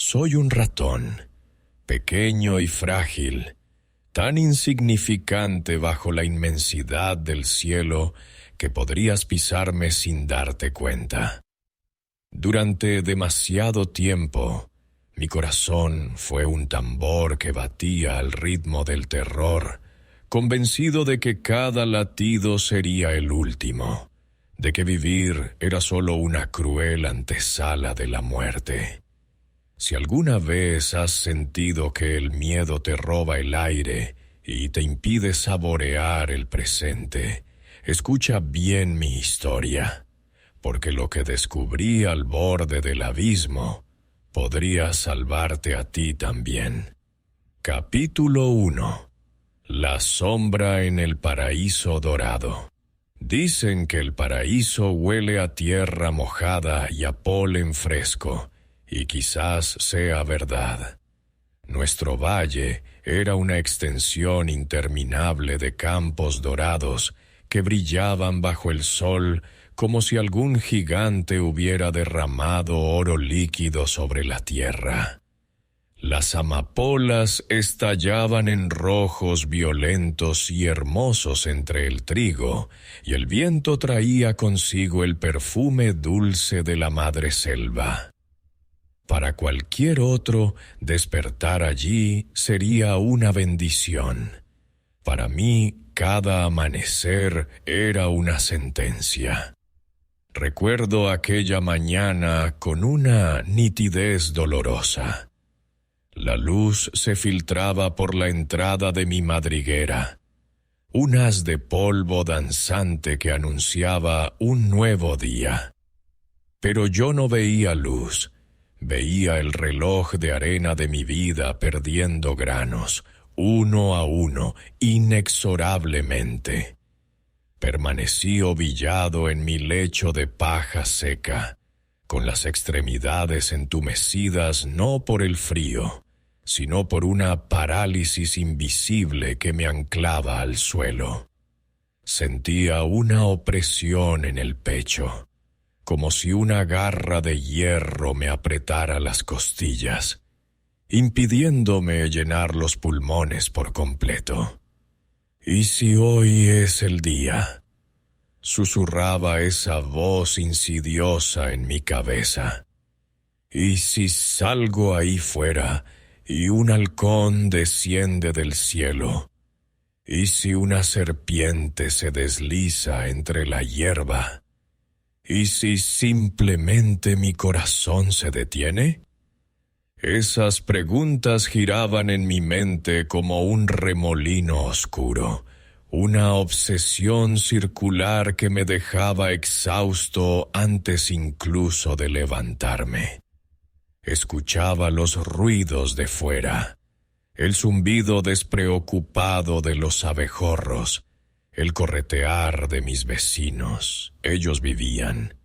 Soy un ratón, pequeño y frágil, tan insignificante bajo la inmensidad del cielo que podrías pisarme sin darte cuenta. Durante demasiado tiempo, mi corazón fue un tambor que batía al ritmo del terror, convencido de que cada latido sería el último, de que vivir era solo una cruel antesala de la muerte. Si alguna vez has sentido que el miedo te roba el aire y te impide saborear el presente, escucha bien mi historia, porque lo que descubrí al borde del abismo podría salvarte a ti también. Capítulo 1. La sombra en el paraíso dorado. Dicen que el paraíso huele a tierra mojada y a polen fresco, y quizás sea verdad. Nuestro valle era una extensión interminable de campos dorados que brillaban bajo el sol como si algún gigante hubiera derramado oro líquido sobre la tierra. Las amapolas estallaban en rojos violentos y hermosos entre el trigo, y el viento traía consigo el perfume dulce de la madre selva. Para cualquier otro, despertar allí sería una bendición. Para mí, cada amanecer era una sentencia. Recuerdo aquella mañana con una nitidez dolorosa. La luz se filtraba por la entrada de mi madriguera, un haz de polvo danzante que anunciaba un nuevo día. Pero yo no veía luz, veía el reloj de arena de mi vida perdiendo granos, uno a uno, inexorablemente. Permanecí ovillado en mi lecho de paja seca, con las extremidades entumecidas no por el frío, sino por una parálisis invisible que me anclaba al suelo. Sentía una opresión en el pecho, como si una garra de hierro me apretara las costillas, impidiéndome llenar los pulmones por completo. ¿Y si hoy es el día?, susurraba esa voz insidiosa en mi cabeza. ¿Y si salgo ahí fuera y un halcón desciende del cielo? ¿Y si una serpiente se desliza entre la hierba? ¿Y si simplemente mi corazón se detiene? Esas preguntas giraban en mi mente como un remolino oscuro, una obsesión circular que me dejaba exhausto antes incluso de levantarme. Escuchaba los ruidos de fuera, el zumbido despreocupado de los abejorros, el corretear de mis vecinos. Ellos vivían.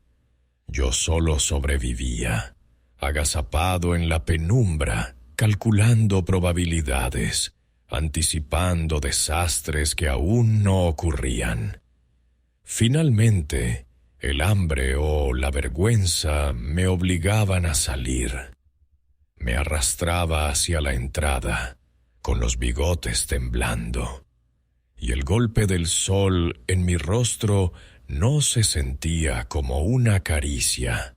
Yo solo sobrevivía, agazapado en la penumbra, calculando probabilidades, anticipando desastres que aún no ocurrían. Finalmente, el hambre o la vergüenza me obligaban a salir. Me arrastraba hacia la entrada, con los bigotes temblando, y el golpe del sol en mi rostro no se sentía como una caricia,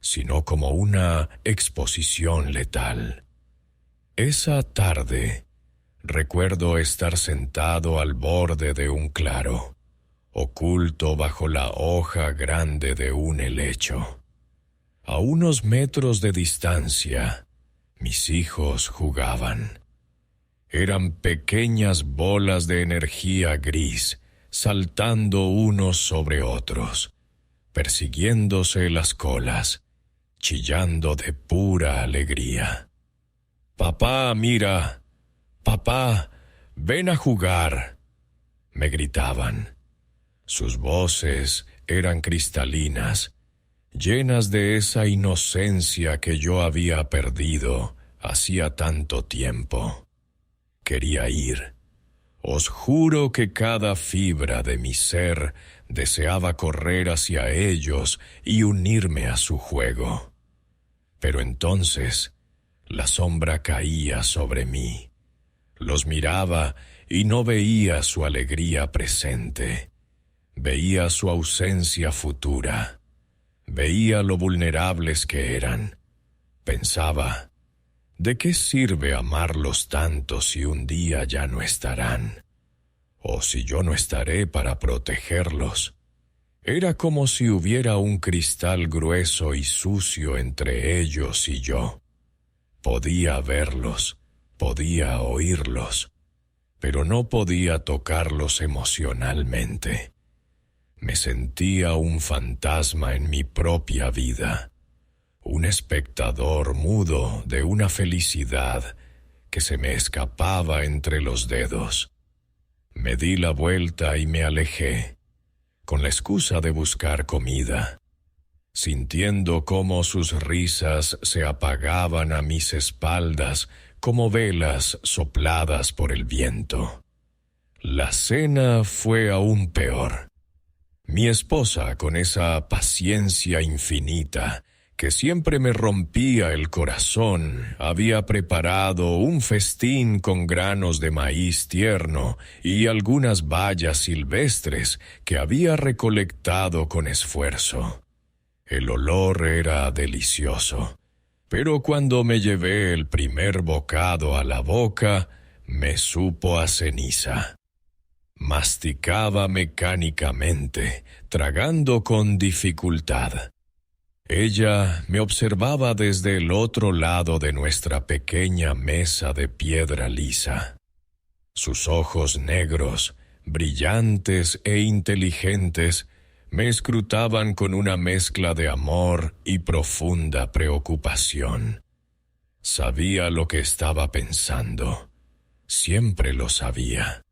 sino como una exposición letal. Esa tarde, recuerdo estar sentado al borde de un claro, oculto bajo la hoja grande de un helecho. A unos metros de distancia, mis hijos jugaban. Eran pequeñas bolas de energía gris, saltando unos sobre otros, persiguiéndose las colas, chillando de pura alegría. «Papá, mira. Papá, ven a jugar», me gritaban. Sus voces eran cristalinas, llenas de esa inocencia que yo había perdido hacía tanto tiempo. Quería ir. Os juro que cada fibra de mi ser deseaba correr hacia ellos y unirme a su juego. Pero entonces, La sombra caía sobre mí. Los miraba y no veía su alegría presente. Veía su ausencia futura. Veía lo vulnerables que eran. Pensaba, ¿de qué sirve amarlos tanto si un día ya no estarán? O si yo no estaré para protegerlos. Era como si hubiera un cristal grueso y sucio entre ellos y yo. Podía verlos, podía oírlos, pero no podía tocarlos emocionalmente. Me sentía un fantasma en mi propia vida, un espectador mudo de una felicidad que se me escapaba entre los dedos. Me di la vuelta y me alejé, con la excusa de buscar comida, sintiendo cómo sus risas se apagaban a mis espaldas como velas sopladas por el viento. La cena fue aún peor. Mi esposa, con esa paciencia infinita que siempre me rompía el corazón, había preparado un festín con granos de maíz tierno y algunas bayas silvestres que había recolectado con esfuerzo. El olor era delicioso, pero cuando me llevé el primer bocado a la boca, me supo a ceniza. Masticaba mecánicamente, tragando con dificultad. Ella me observaba desde el otro lado de nuestra pequeña mesa de piedra lisa. Sus ojos negros, brillantes e inteligentes, me escrutaban con una mezcla de amor y profunda preocupación. Sabía lo que estaba pensando. Siempre lo sabía.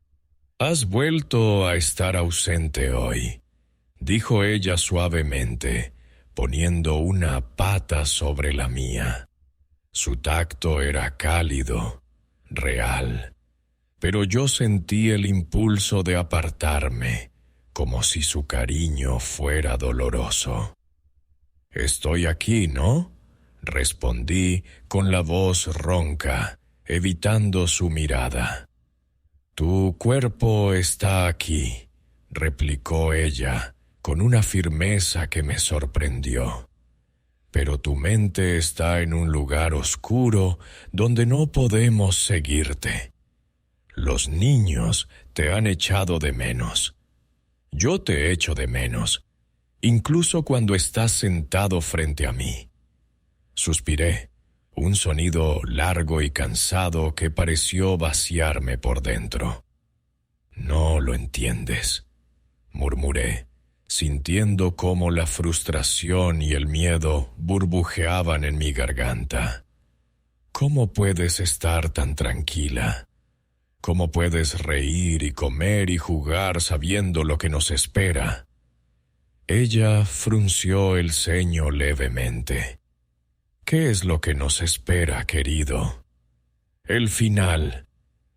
«Has vuelto a estar ausente hoy», dijo ella suavemente, poniendo una pata sobre la mía. Su tacto era cálido, real, pero yo sentí el impulso de apartarme, como si su cariño fuera doloroso. «Estoy aquí, ¿no?», respondí con la voz ronca, evitando su mirada. «Tu cuerpo está aquí», replicó ella, con una firmeza que me sorprendió. «Pero tu mente está en un lugar oscuro donde no podemos seguirte. Los niños te han echado de menos. Yo te echo de menos, incluso cuando estás sentado frente a mí». Suspiré, un sonido largo y cansado que pareció vaciarme por dentro. «No lo entiendes», murmuré, sintiendo cómo la frustración y el miedo burbujeaban en mi garganta. «¿Cómo puedes estar tan tranquila? ¿Cómo puedes reír y comer y jugar sabiendo lo que nos espera?» Ella frunció el ceño levemente. «¿Qué es lo que nos espera, querido?» «El final»,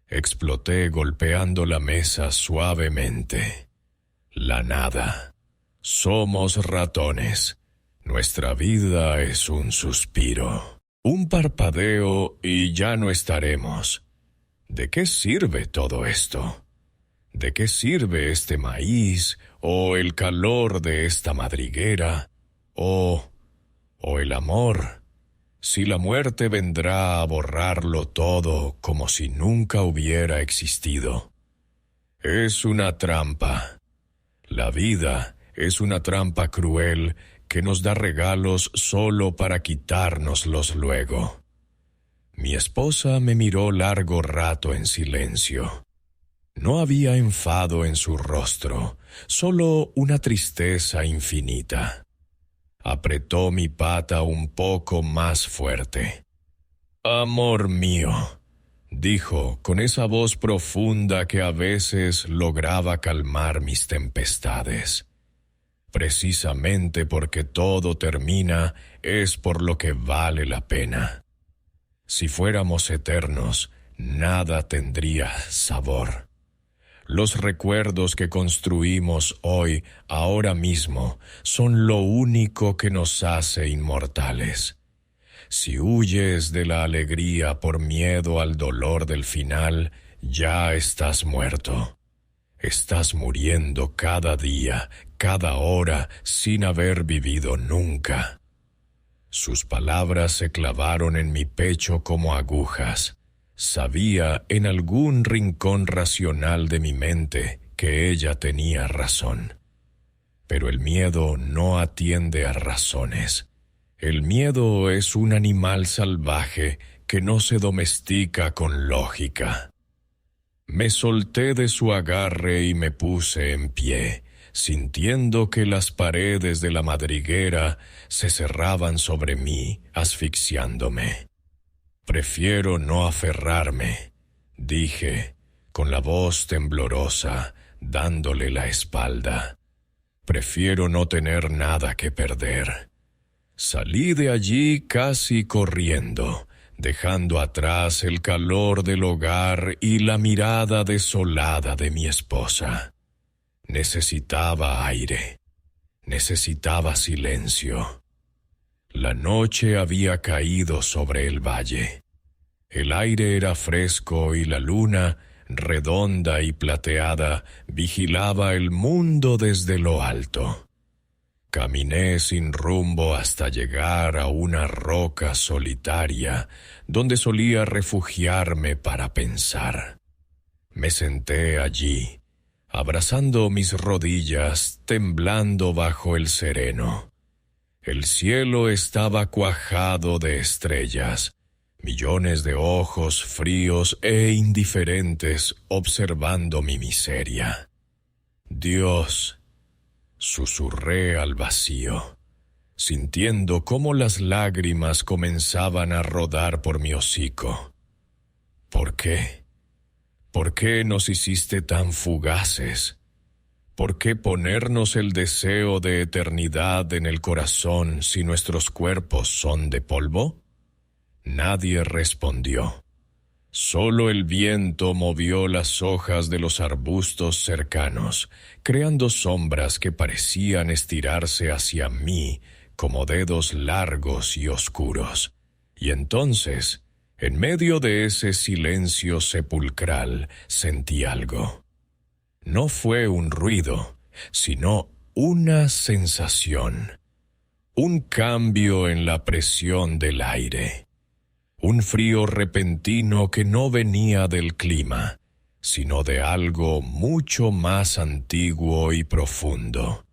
exploté golpeando la mesa suavemente. «La nada. Somos ratones. Nuestra vida es un suspiro. Un parpadeo y ya no estaremos. ¿De qué sirve todo esto? ¿De qué sirve este maíz, o el calor de esta madriguera, o el amor, si la muerte vendrá a borrarlo todo como si nunca hubiera existido? Es una trampa. La vida es una trampa cruel que nos da regalos solo para quitárnoslos luego». Mi esposa me miró largo rato en silencio. No había enfado en su rostro, solo una tristeza infinita. Apretó mi pata un poco más fuerte. «Amor mío», dijo con esa voz profunda que a veces lograba calmar mis tempestades. «Precisamente porque todo termina es por lo que vale la pena. Si fuéramos eternos, nada tendría sabor. Los recuerdos que construimos hoy, ahora mismo, son lo único que nos hace inmortales. Si huyes de la alegría por miedo al dolor del final, ya estás muerto. Estás muriendo cada día, cada hora, sin haber vivido nunca. Sus palabras se clavaron en mi pecho como agujas. Sabía en algún rincón racional de mi mente que ella tenía razón. Pero el miedo no atiende a razones. El miedo es un animal salvaje que no se domestica con lógica. Me solté de su agarre y me puse en pie, sintiendo que las paredes de la madriguera se cerraban sobre mí, asfixiándome. «Prefiero no aferrarme», dije, con la voz temblorosa, dándole la espalda. «Prefiero no tener nada que perder». Salí de allí casi corriendo, dejando atrás el calor del hogar y la mirada desolada de mi esposa. Necesitaba aire, necesitaba silencio. La noche había caído sobre el valle. El aire era fresco y la luna, redonda y plateada, vigilaba el mundo desde lo alto. Caminé sin rumbo hasta llegar a una roca solitaria, donde solía refugiarme para pensar. Me senté allí, abrazando mis rodillas, temblando bajo el sereno. El cielo estaba cuajado de estrellas, millones de ojos fríos e indiferentes observando mi miseria. «Dios», susurré al vacío, sintiendo cómo las lágrimas comenzaban a rodar por mi hocico. «¿Por qué? ¿Por qué nos hiciste tan fugaces? ¿Por qué ponernos el deseo de eternidad en el corazón si nuestros cuerpos son de polvo?» Nadie respondió. Solo el viento movió las hojas de los arbustos cercanos, creando sombras que parecían estirarse hacia mí como dedos largos y oscuros. Y entonces, en medio de ese silencio sepulcral, sentí algo. No fue un ruido, sino una sensación. Un cambio en la presión del aire. Un frío repentino que no venía del clima, sino de algo mucho más antiguo y profundo.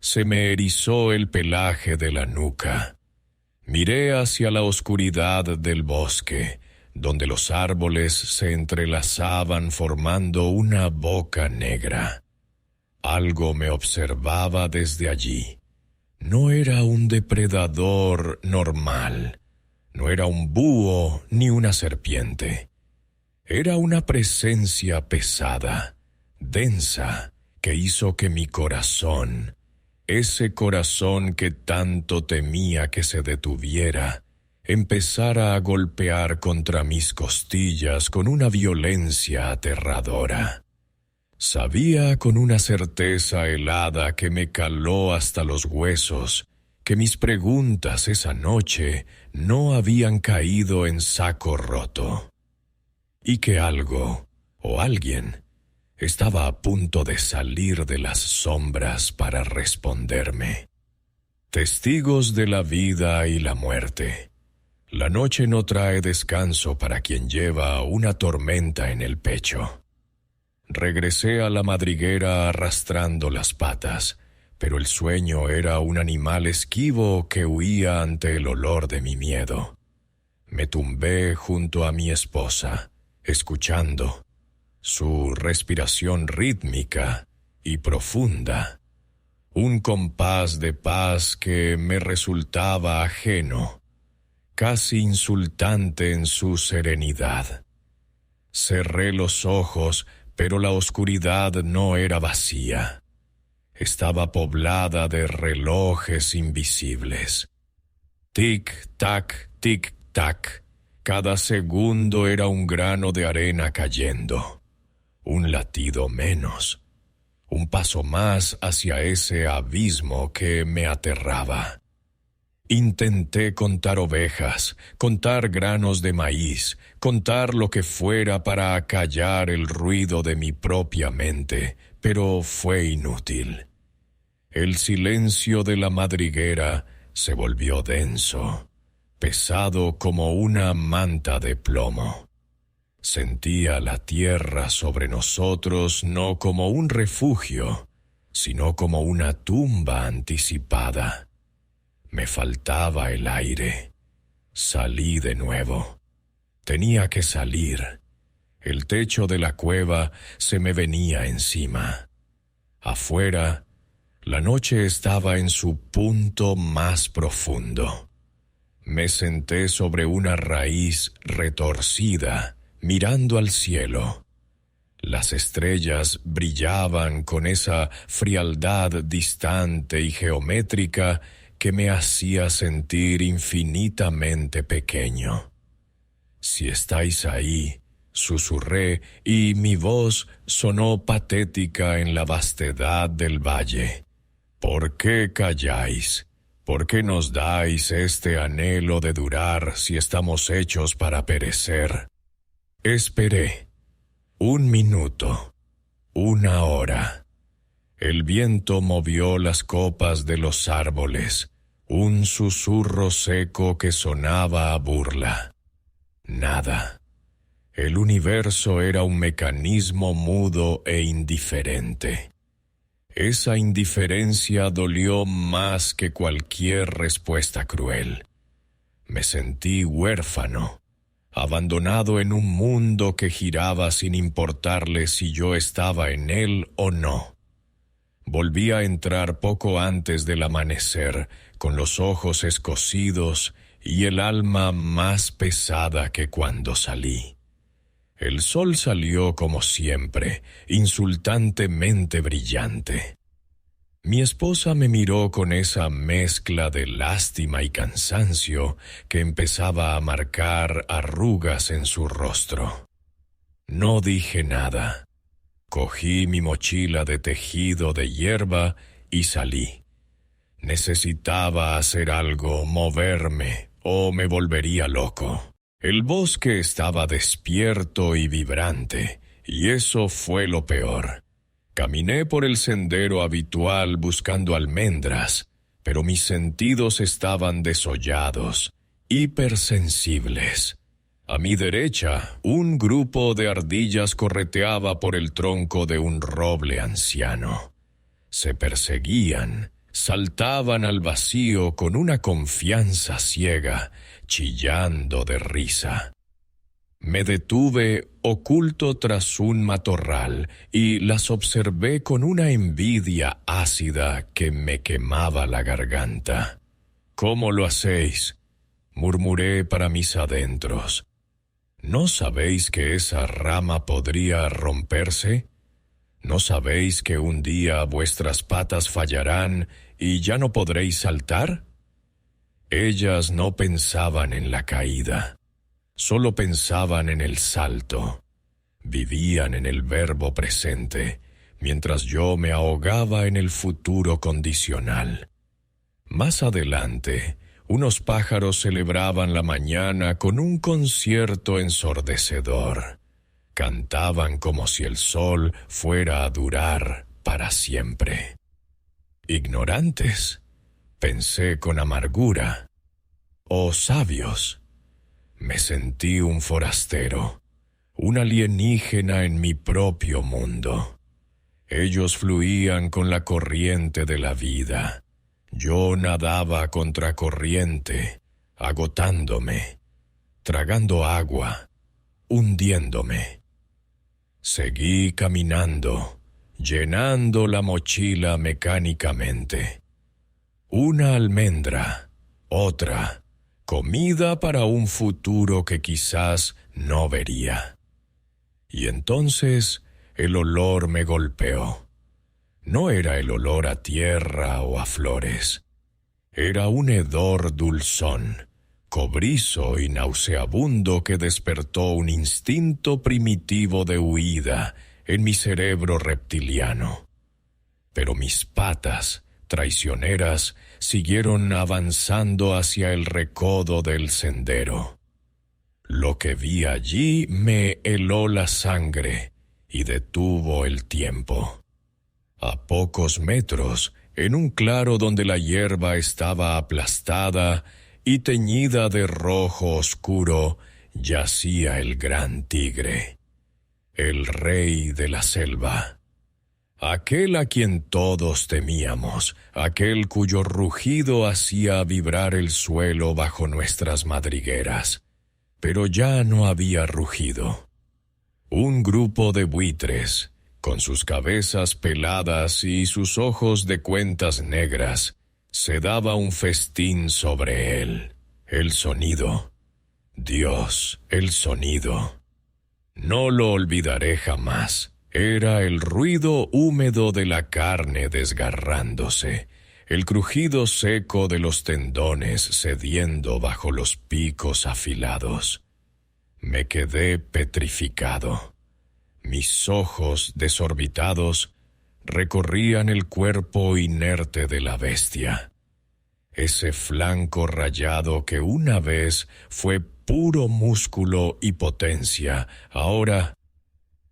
Se me erizó el pelaje de la nuca. Miré hacia la oscuridad del bosque, donde los árboles se entrelazaban formando una boca negra. Algo me observaba desde allí. No era un depredador normal. No era un búho ni una serpiente. Era una presencia pesada, densa, que hizo que mi corazón, ese corazón que tanto temía que se detuviera, empezara a golpear contra mis costillas con una violencia aterradora. Sabía con una certeza helada que me caló hasta los huesos que mis preguntas esa noche no habían caído en saco roto, y que algo o alguien estaba a punto de salir de las sombras para responderme. Testigos de la vida y la muerte. La noche no trae descanso para quien lleva una tormenta en el pecho. Regresé a la madriguera arrastrando las patas, pero el sueño era un animal esquivo que huía ante el olor de mi miedo. Me tumbé junto a mi esposa, escuchando su respiración rítmica y profunda, un compás de paz que me resultaba ajeno, casi insultante en su serenidad. Cerré los ojos, pero la oscuridad no era vacía. Estaba poblada de relojes invisibles. Tic-tac, tic-tac. Cada segundo era un grano de arena cayendo. Un latido menos. Un paso más hacia ese abismo que me aterraba. Intenté contar ovejas, contar granos de maíz, contar lo que fuera para acallar el ruido de mi propia mente, pero fue inútil. El silencio de la madriguera se volvió denso, pesado como una manta de plomo. Sentía la tierra sobre nosotros no como un refugio, sino como una tumba anticipada. Me faltaba el aire. Salí de nuevo. Tenía que salir. El techo de la cueva se me venía encima. Afuera, la noche estaba en su punto más profundo. Me senté sobre una raíz retorcida, mirando al cielo. Las estrellas brillaban con esa frialdad distante y geométrica que me hacía sentir infinitamente pequeño. «Si estáis ahí», susurré, y mi voz sonó patética en la vastedad del valle. «¿Por qué calláis? ¿Por qué nos dais este anhelo de durar si estamos hechos para perecer?» Esperé. 1 minuto. 1 hora. El viento movió las copas de los árboles, un susurro seco que sonaba a burla. Nada. El universo era un mecanismo mudo e indiferente. Esa indiferencia dolió más que cualquier respuesta cruel. Me sentí huérfano, abandonado en un mundo que giraba sin importarle si yo estaba en él o no. Volví a entrar poco antes del amanecer, con los ojos escocidos y el alma más pesada que cuando salí. El sol salió como siempre, insultantemente brillante. Mi esposa me miró con esa mezcla de lástima y cansancio que empezaba a marcar arrugas en su rostro. No dije nada. Cogí mi mochila de tejido de hierba y salí. Necesitaba hacer algo, moverme, o me volvería loco. El bosque estaba despierto y vibrante, y eso fue lo peor. Caminé por el sendero habitual buscando almendras, pero mis sentidos estaban desollados, hipersensibles. A mi derecha, un grupo de ardillas correteaba por el tronco de un roble anciano. Se perseguían, saltaban al vacío con una confianza ciega, chillando de risa. Me detuve oculto tras un matorral y las observé con una envidia ácida que me quemaba la garganta. «¿Cómo lo hacéis?», murmuré para mis adentros. ¿No sabéis que esa rama podría romperse? ¿No sabéis que un día vuestras patas fallarán y ya no podréis saltar? Ellas no pensaban en la caída, solo pensaban en el salto. Vivían en el verbo presente, mientras yo me ahogaba en el futuro condicional. Más adelante, unos pájaros celebraban la mañana con un concierto ensordecedor. Cantaban como si el sol fuera a durar para siempre. Ignorantes, pensé con amargura. O sabios. Me sentí un forastero, un alienígena en mi propio mundo. Ellos fluían con la corriente de la vida. Yo nadaba contracorriente, agotándome, tragando agua, hundiéndome. Seguí caminando, llenando la mochila mecánicamente. Una almendra, otra, comida para un futuro que quizás no vería. Y entonces el olor me golpeó. No era el olor a tierra o a flores. Era un hedor dulzón, cobrizo y nauseabundo que despertó un instinto primitivo de huida en mi cerebro reptiliano. Pero mis patas traicioneras, siguieron avanzando hacia el recodo del sendero. Lo que vi allí me heló la sangre y detuvo el tiempo. A pocos metros, en un claro donde la hierba estaba aplastada y teñida de rojo oscuro, yacía el gran tigre, el rey de la selva. Aquel a quien todos temíamos, aquel cuyo rugido hacía vibrar el suelo bajo nuestras madrigueras. Pero ya no había rugido. Un grupo de buitres, con sus cabezas peladas y sus ojos de cuentas negras, se daba un festín sobre él. El sonido. Dios, el sonido. No lo olvidaré jamás. Era el ruido húmedo de la carne desgarrándose, el crujido seco de los tendones cediendo bajo los picos afilados. Me quedé petrificado. Mis ojos desorbitados recorrían el cuerpo inerte de la bestia. Ese flanco rayado que una vez fue puro músculo y potencia, ahora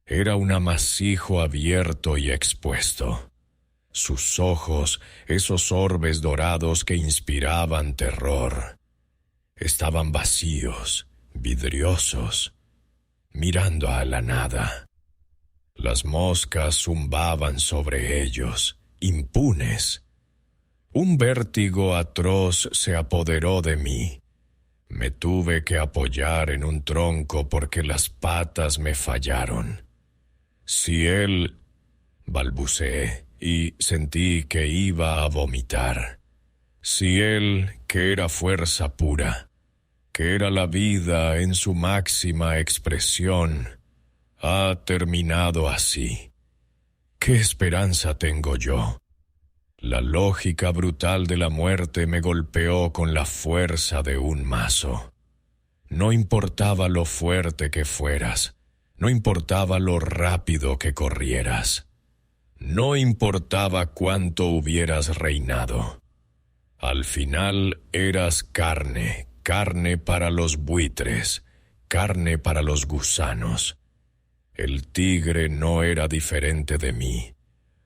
era un amasijo abierto y expuesto. Sus ojos, esos orbes dorados que inspiraban terror, estaban vacíos, vidriosos, mirando a la nada. Las moscas zumbaban sobre ellos, impunes. Un vértigo atroz se apoderó de mí. Me tuve que apoyar en un tronco porque las patas me fallaron. Si él... balbuceé y sentí que iba a vomitar. Si él, que era fuerza pura, que era la vida en su máxima expresión, ha terminado así, ¿qué esperanza tengo yo? La lógica brutal de la muerte me golpeó con la fuerza de un mazo. No importaba lo fuerte que fueras, no importaba lo rápido que corrieras, no importaba cuánto hubieras reinado. Al final eras carne, carne para los buitres, carne para los gusanos. El tigre no era diferente de mí.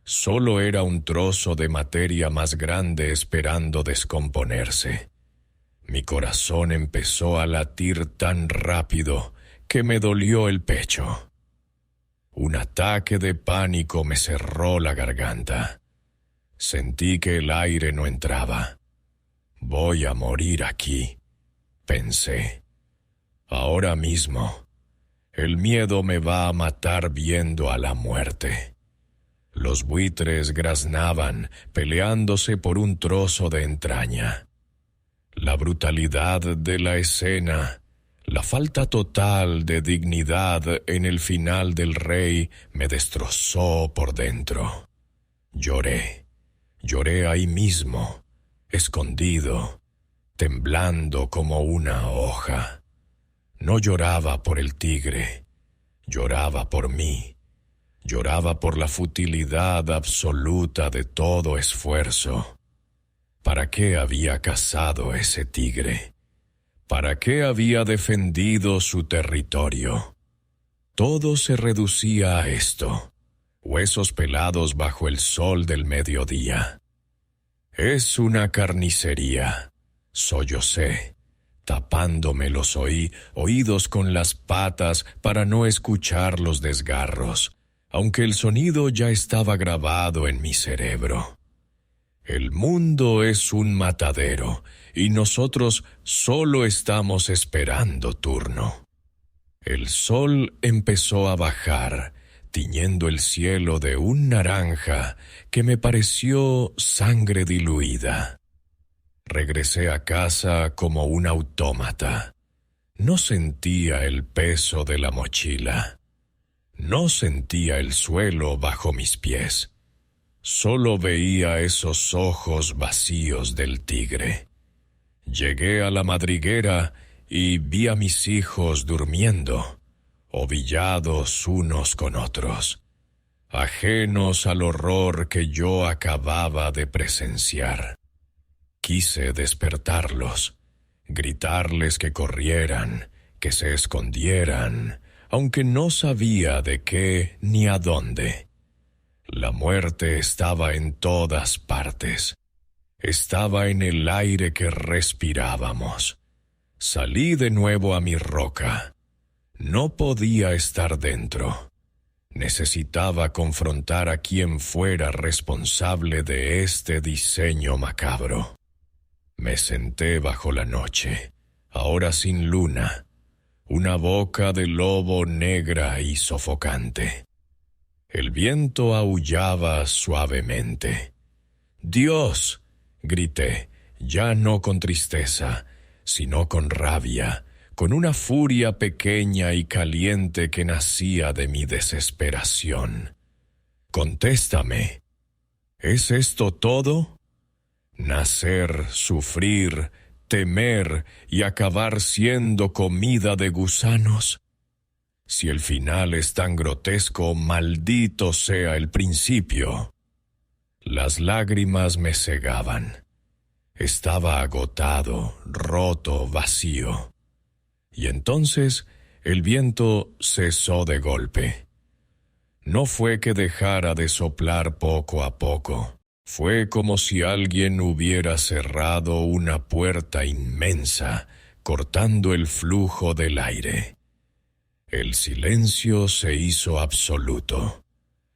Solo era un trozo de materia más grande esperando descomponerse. Mi corazón empezó a latir tan rápido que me dolió el pecho. Un ataque de pánico me cerró la garganta. Sentí que el aire no entraba. Voy a morir aquí, pensé. Ahora mismo. El miedo me va a matar viendo a la muerte. Los buitres graznaban, peleándose por un trozo de entraña. La brutalidad de la escena, la falta total de dignidad en el final del rey me destrozó por dentro. Lloré ahí mismo, escondido, temblando como una hoja. No lloraba por el tigre, lloraba por mí. Lloraba por la futilidad absoluta de todo esfuerzo. ¿Para qué había cazado ese tigre? ¿Para qué había defendido su territorio? Todo se reducía a esto: huesos pelados bajo el sol del mediodía. Es una carnicería, sollocé, tapándome los oídos con las patas para no escuchar los desgarros, aunque el sonido ya estaba grabado en mi cerebro. El mundo es un matadero y nosotros solo estamos esperando turno. El sol empezó a bajar, tiñendo el cielo de un naranja que me pareció sangre diluida. Regresé a casa como un autómata. No sentía el peso de la mochila. No sentía el suelo bajo mis pies. Solo veía esos ojos vacíos del tigre. Llegué a la madriguera y vi a mis hijos durmiendo, ovillados unos con otros. ajenos al horror que yo acababa de presenciar. Quise despertarlos, gritarles que corrieran, que se escondieran, aunque no sabía de qué ni a dónde. La muerte estaba en todas partes. Estaba en el aire que respirábamos. Salí de nuevo a mi roca. No podía estar dentro. Necesitaba confrontar a quien fuera responsable de este diseño macabro. Me senté bajo la noche, ahora sin luna, una boca de lobo negra y sofocante. El viento aullaba suavemente. «¡Dios!», grité, ya no con tristeza, sino con rabia, con una furia pequeña y caliente que nacía de mi desesperación. «Contéstame. ¿Es esto todo? Nacer, sufrir, temer y acabar siendo comida de gusanos. Si el final es tan grotesco, maldito sea el principio». Las lágrimas me cegaban. Estaba agotado, roto, vacío. Y entonces el viento cesó de golpe. No fue que dejara de soplar poco a poco. Fue como si alguien hubiera cerrado una puerta inmensa, cortando el flujo del aire. El silencio se hizo absoluto.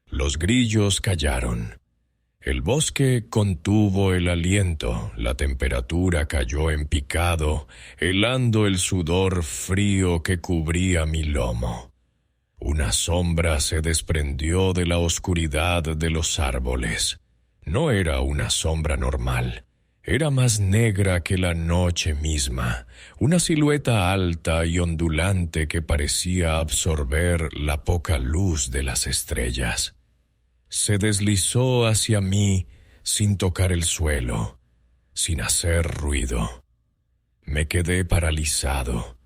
Los grillos callaron. El bosque contuvo el aliento, la temperatura cayó en picado, helando el sudor frío que cubría mi lomo. Una sombra se desprendió de la oscuridad de los árboles. No era una sombra normal. Era más negra que la noche misma, una silueta alta y ondulante que parecía absorber la poca luz de las estrellas. Se deslizó hacia mí sin tocar el suelo, sin hacer ruido. Me quedé paralizado,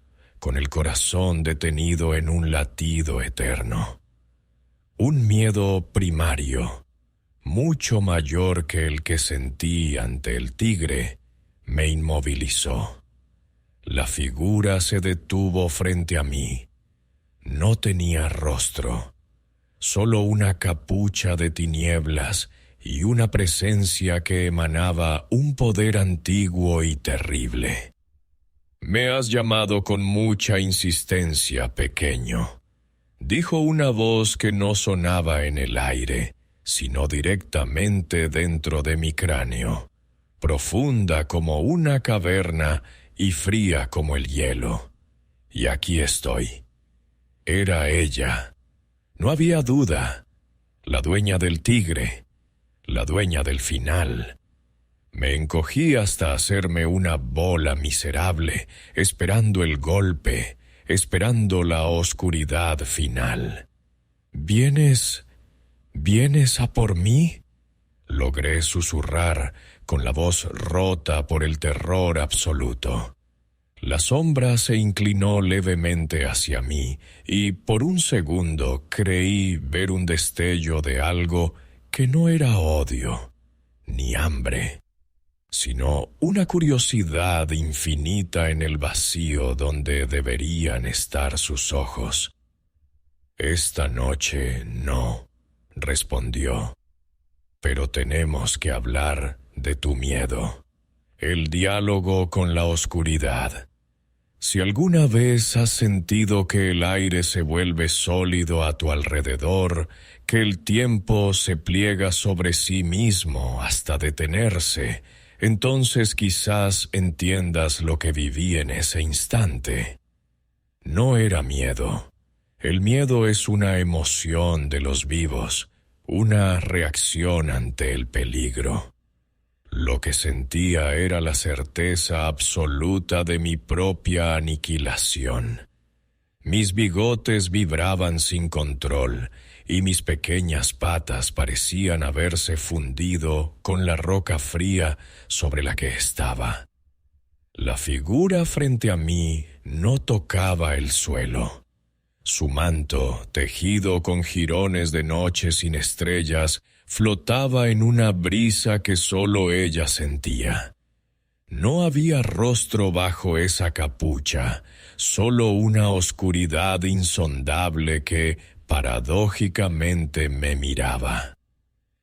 con el corazón detenido en un latido eterno. Un miedo primario, mucho mayor que el que sentí ante el tigre, me inmovilizó. La figura se detuvo frente a mí. No tenía rostro. Solo una capucha de tinieblas y una presencia que emanaba un poder antiguo y terrible. «Me has llamado con mucha insistencia, pequeño», dijo una voz que no sonaba en el aire, sino directamente dentro de mi cráneo, profunda como una caverna y fría como el hielo. Y aquí estoy. Era ella. No había duda, la dueña del tigre, la dueña del final. Me encogí hasta hacerme una bola miserable, esperando el golpe, esperando la oscuridad final. ¿Vienes a por mí?», logré susurrar con la voz rota por el terror absoluto. La sombra se inclinó levemente hacia mí y por un segundo creí ver un destello de algo que no era odio ni hambre, sino una curiosidad infinita en el vacío donde deberían estar sus ojos. «Esta noche no», respondió, «pero tenemos que hablar de tu miedo, el diálogo con la oscuridad. Si alguna vez has sentido que el aire se vuelve sólido a tu alrededor, que el tiempo se pliega sobre sí mismo hasta detenerse, entonces quizás entiendas lo que viví en ese instante. No era miedo. El miedo es una emoción de los vivos, una reacción ante el peligro. Lo que sentía era la certeza absoluta de mi propia aniquilación. Mis bigotes vibraban sin control y mis pequeñas patas parecían haberse fundido con la roca fría sobre la que estaba. La figura frente a mí no tocaba el suelo. Su manto, tejido con jirones de noche sin estrellas, flotaba en una brisa que sólo ella sentía. No había rostro bajo esa capucha, solo una oscuridad insondable que, paradójicamente, me miraba.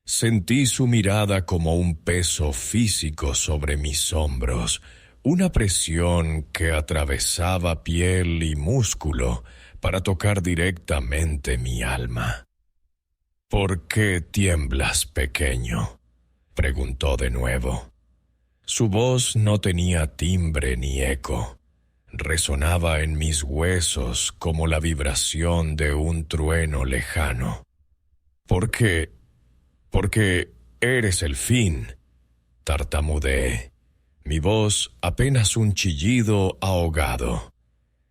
Sentí su mirada como un peso físico sobre mis hombros, una presión que atravesaba piel y músculo para tocar directamente mi alma. «¿Por qué tiemblas, pequeño?», preguntó de nuevo. Su voz no tenía timbre ni eco. Resonaba en mis huesos como la vibración de un trueno lejano. «¿Por qué? Porque eres el fin», tartamudeé, mi voz apenas un chillido ahogado.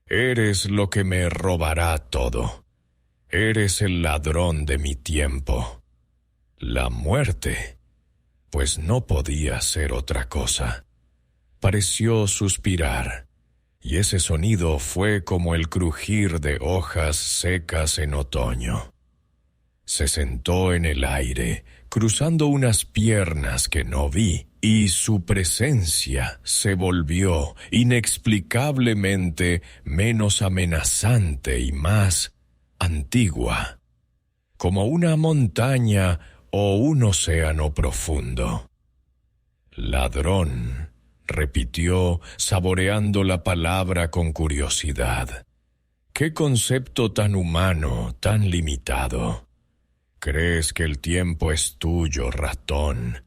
«Eres lo que me robará todo. Eres el ladrón de mi tiempo. La muerte». Pues no podía ser otra cosa. Pareció suspirar, y ese sonido fue como el crujir de hojas secas en otoño. Se sentó en el aire, cruzando unas piernas que no vi, y su presencia se volvió inexplicablemente menos amenazante y más antigua, como una montaña o un océano profundo. «Ladrón», repitió, saboreando la palabra con curiosidad. «¿Qué concepto tan humano, tan limitado? ¿Crees que el tiempo es tuyo, ratón?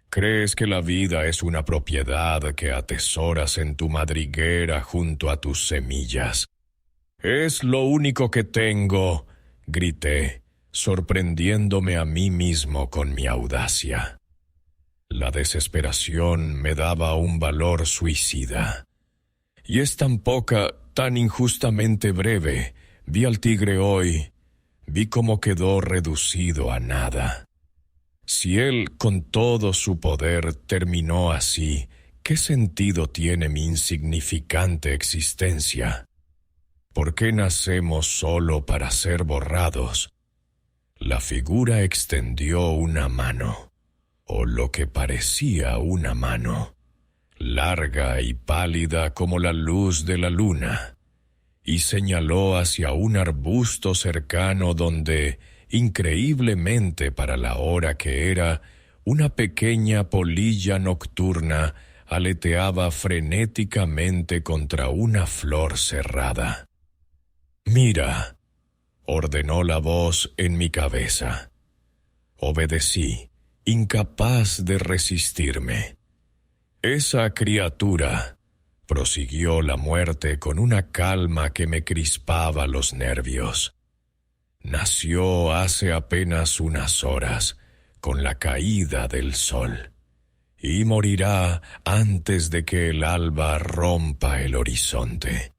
¿Crees que la vida es una propiedad que atesoras en tu madriguera junto a tus semillas?» «Es lo único que tengo», grité, sorprendiéndome a mí mismo con mi audacia. La desesperación me daba un valor suicida. Y es tan poca, tan injustamente breve. Vi al tigre hoy, vi cómo quedó reducido a nada. Si él, con todo su poder, terminó así, ¿qué sentido tiene mi insignificante existencia? ¿Por qué nacemos solo para ser borrados? La figura extendió una mano, o lo que parecía una mano, larga y pálida como la luz de la luna, y señaló hacia un arbusto cercano donde, increíblemente para la hora que era, una pequeña polilla nocturna aleteaba frenéticamente contra una flor cerrada. «Mira», ordenó la voz en mi cabeza. Obedecí, incapaz de resistirme. «Esa criatura», prosiguió la muerte con una calma que me crispaba los nervios, «nació hace apenas unas horas, con la caída del sol, y morirá antes de que el alba rompa el horizonte.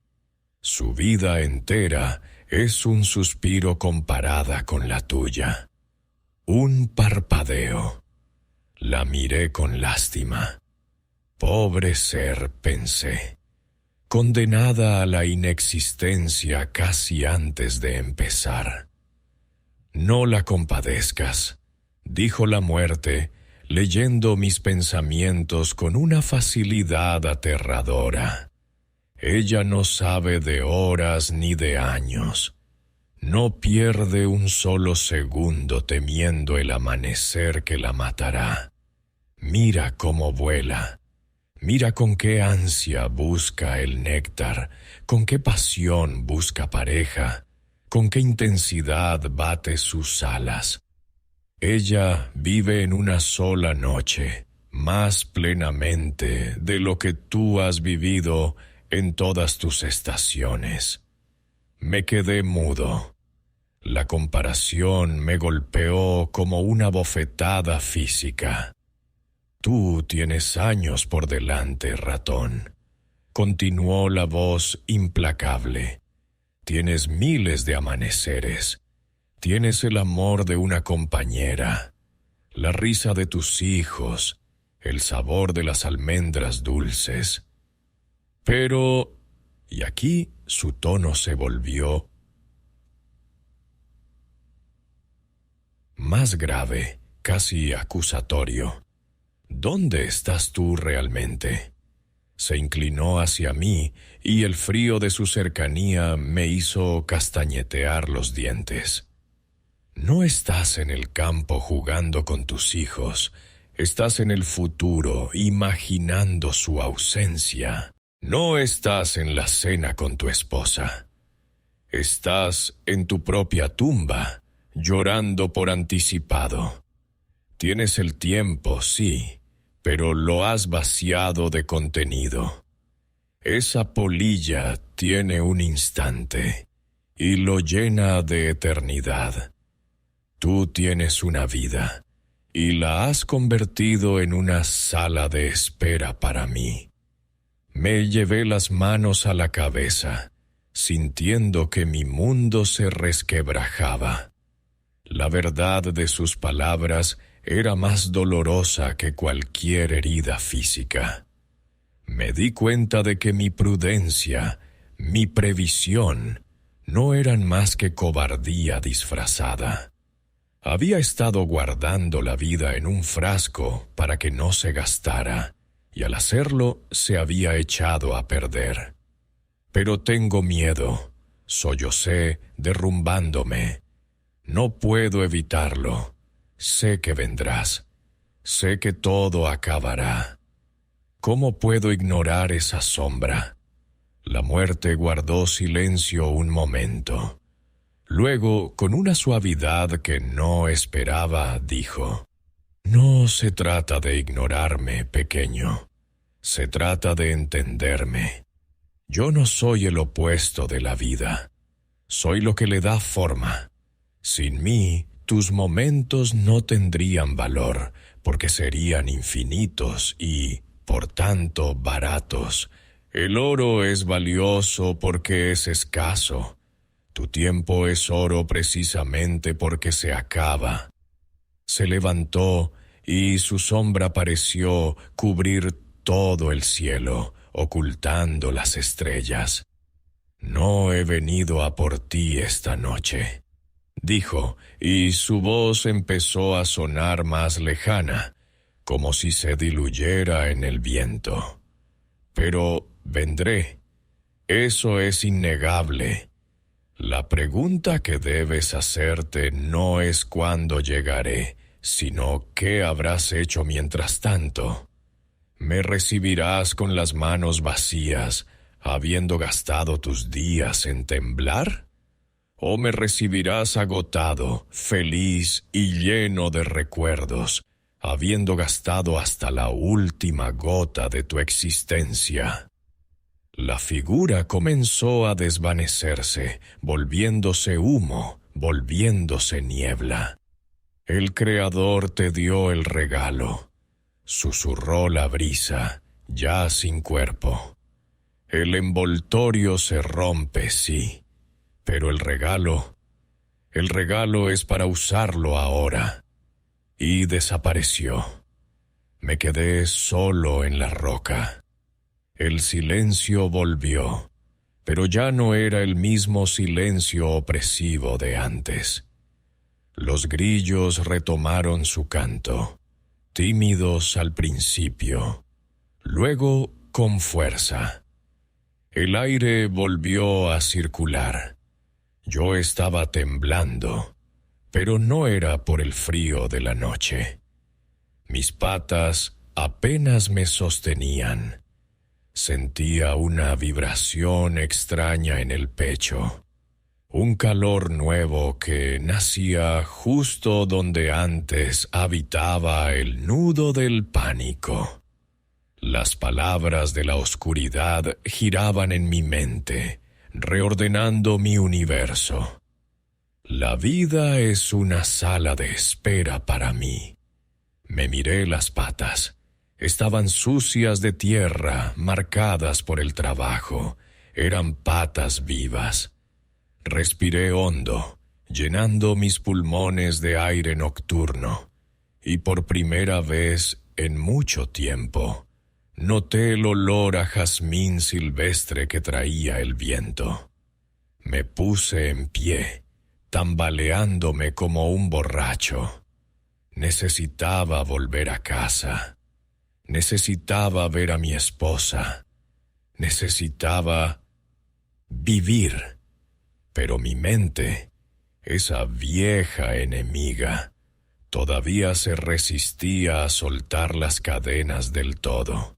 Su vida entera es un suspiro comparada con la tuya. Un parpadeo». La miré con lástima. Pobre ser, pensé, condenada a la inexistencia casi antes de empezar. «No la compadezcas», dijo la muerte, leyendo mis pensamientos con una facilidad aterradora. «Ella no sabe de horas ni de años. No pierde un solo segundo temiendo el amanecer que la matará. Mira cómo vuela. Mira con qué ansia busca el néctar, con qué pasión busca pareja, con qué intensidad bate sus alas. Ella vive en una sola noche, más plenamente de lo que tú has vivido en todas tus estaciones». Me quedé mudo. La comparación me golpeó como una bofetada física. «Tú tienes años por delante, ratón», continuó la voz implacable. «Tienes miles de amaneceres. Tienes el amor de una compañera, la risa de tus hijos, el sabor de las almendras dulces. Pero...» Y aquí su tono se volvió más grave, casi acusatorio. ¿Dónde estás tú realmente? Se inclinó hacia mí y el frío de su cercanía me hizo castañetear los dientes. No estás en el campo jugando con tus hijos, estás en el futuro imaginando su ausencia. No estás en la cena con tu esposa. Estás en tu propia tumba, llorando por anticipado. Tienes el tiempo, sí, pero lo has vaciado de contenido. Esa polilla tiene un instante y lo llena de eternidad. Tú tienes una vida y la has convertido en una sala de espera para mí. Me llevé las manos a la cabeza, sintiendo que mi mundo se resquebrajaba. La verdad de sus palabras era más dolorosa que cualquier herida física. Me di cuenta de que mi prudencia, mi previsión, no eran más que cobardía disfrazada. Había estado guardando la vida en un frasco para que no se gastara, y al hacerlo se había echado a perder. Pero tengo miedo, sollocé, derrumbándome. No puedo evitarlo. Sé que vendrás. Sé que todo acabará. ¿Cómo puedo ignorar esa sombra? La muerte guardó silencio un momento. Luego, con una suavidad que no esperaba, dijo: «No se trata de ignorarme, pequeño. Se trata de entenderme. Yo no soy el opuesto de la vida. Soy lo que le da forma. Sin mí, tus momentos no tendrían valor, porque serían infinitos y, por tanto, baratos. El oro es valioso porque es escaso. Tu tiempo es oro precisamente porque se acaba». Se levantó y su sombra pareció cubrir todo el cielo, ocultando las estrellas. «No he venido a por ti esta noche», dijo, y su voz empezó a sonar más lejana, como si se diluyera en el viento. «Pero vendré. Eso es innegable. La pregunta que debes hacerte no es cuándo llegaré, sino qué habrás hecho mientras tanto. ¿Me recibirás con las manos vacías, habiendo gastado tus días en temblar? ¿O me recibirás agotado, feliz y lleno de recuerdos, habiendo gastado hasta la última gota de tu existencia?» La figura comenzó a desvanecerse, volviéndose humo, volviéndose niebla. «El Creador te dio el regalo», susurró la brisa, ya sin cuerpo. «El envoltorio se rompe, sí, pero el regalo es para usarlo ahora». Y desapareció. Me quedé solo en la roca. El silencio volvió, pero ya no era el mismo silencio opresivo de antes. Los grillos retomaron su canto, tímidos al principio, luego con fuerza. El aire volvió a circular. Yo estaba temblando, pero no era por el frío de la noche. Mis patas apenas me sostenían. Sentía una vibración extraña en el pecho, un calor nuevo que nacía justo donde antes habitaba el nudo del pánico. Las palabras de la oscuridad giraban en mi mente, reordenando mi universo. La vida es una sala de espera para mí. Me miré las patas. Estaban sucias de tierra, marcadas por el trabajo. Eran patas vivas. Respiré hondo, llenando mis pulmones de aire nocturno, y por primera vez en mucho tiempo noté el olor a jazmín silvestre que traía el viento. Me puse en pie, tambaleándome como un borracho. Necesitaba volver a casa. Necesitaba ver a mi esposa. Necesitaba vivir. Pero mi mente, esa vieja enemiga, todavía se resistía a soltar las cadenas del todo.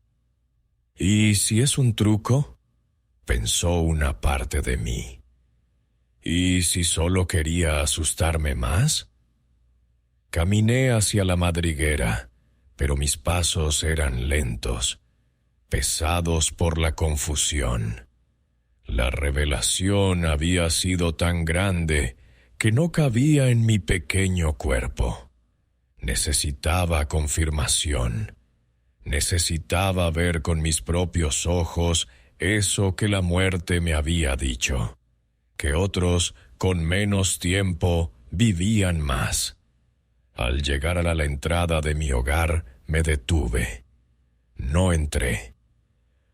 ¿Y si es un truco?, pensó una parte de mí. ¿Y si solo quería asustarme más? Caminé hacia la madriguera, pero mis pasos eran lentos, pesados por la confusión. La revelación había sido tan grande que no cabía en mi pequeño cuerpo. Necesitaba confirmación. Necesitaba ver con mis propios ojos eso que la muerte me había dicho, que otros, con menos tiempo, vivían más. Al llegar a la entrada de mi hogar, me detuve. No entré.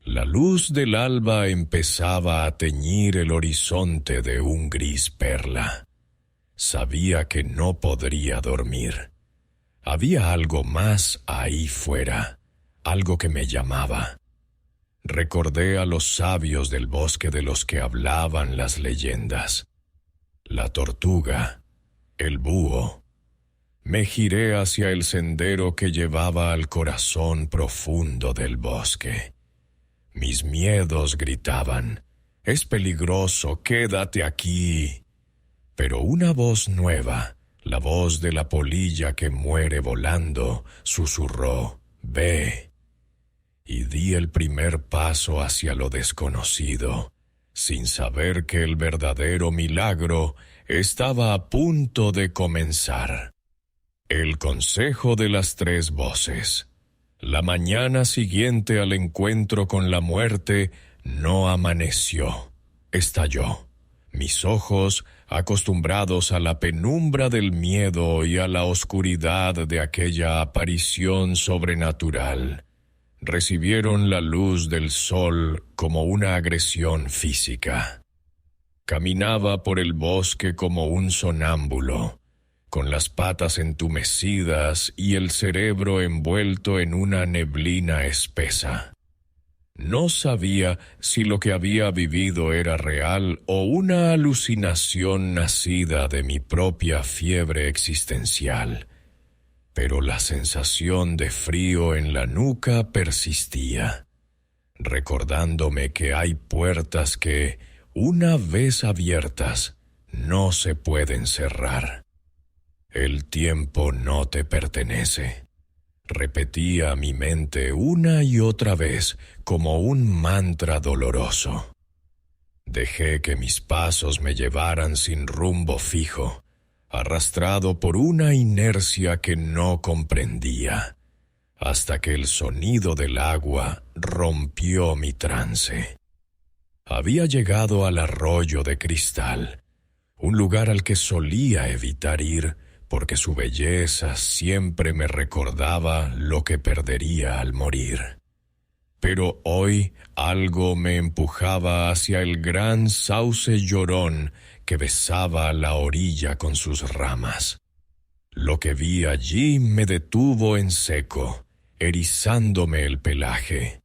La luz del alba empezaba a teñir el horizonte de un gris perla. Sabía que no podría dormir. Había algo más ahí fuera, algo que me llamaba. Recordé a los sabios del bosque de los que hablaban las leyendas. La tortuga, el búho. Me giré hacia el sendero que llevaba al corazón profundo del bosque. Mis miedos gritaban: «Es peligroso, quédate aquí». Pero una voz nueva, la voz de la polilla que muere volando, susurró: «Ve». Y di el primer paso hacia lo desconocido, sin saber que el verdadero milagro estaba a punto de comenzar. El consejo de las 3 voces. La mañana siguiente al encuentro con la muerte no amaneció, estalló. Mis ojos, acostumbrados a la penumbra del miedo y a la oscuridad de aquella aparición sobrenatural, recibieron la luz del sol como una agresión física. Caminaba por el bosque como un sonámbulo, con las patas entumecidas y el cerebro envuelto en una neblina espesa. No sabía si lo que había vivido era real o una alucinación nacida de mi propia fiebre existencial, pero la sensación de frío en la nuca persistía, recordándome que hay puertas que, una vez abiertas, no se pueden cerrar. El tiempo no te pertenece. Repetía a mi mente una y otra vez como un mantra doloroso. Dejé que mis pasos me llevaran sin rumbo fijo, arrastrado por una inercia que no comprendía, hasta que el sonido del agua rompió mi trance. Había llegado al arroyo de cristal, un lugar al que solía evitar ir, porque su belleza siempre me recordaba lo que perdería al morir. Pero hoy algo me empujaba hacia el gran sauce llorón que besaba la orilla con sus ramas. Lo que vi allí me detuvo en seco, erizándome el pelaje.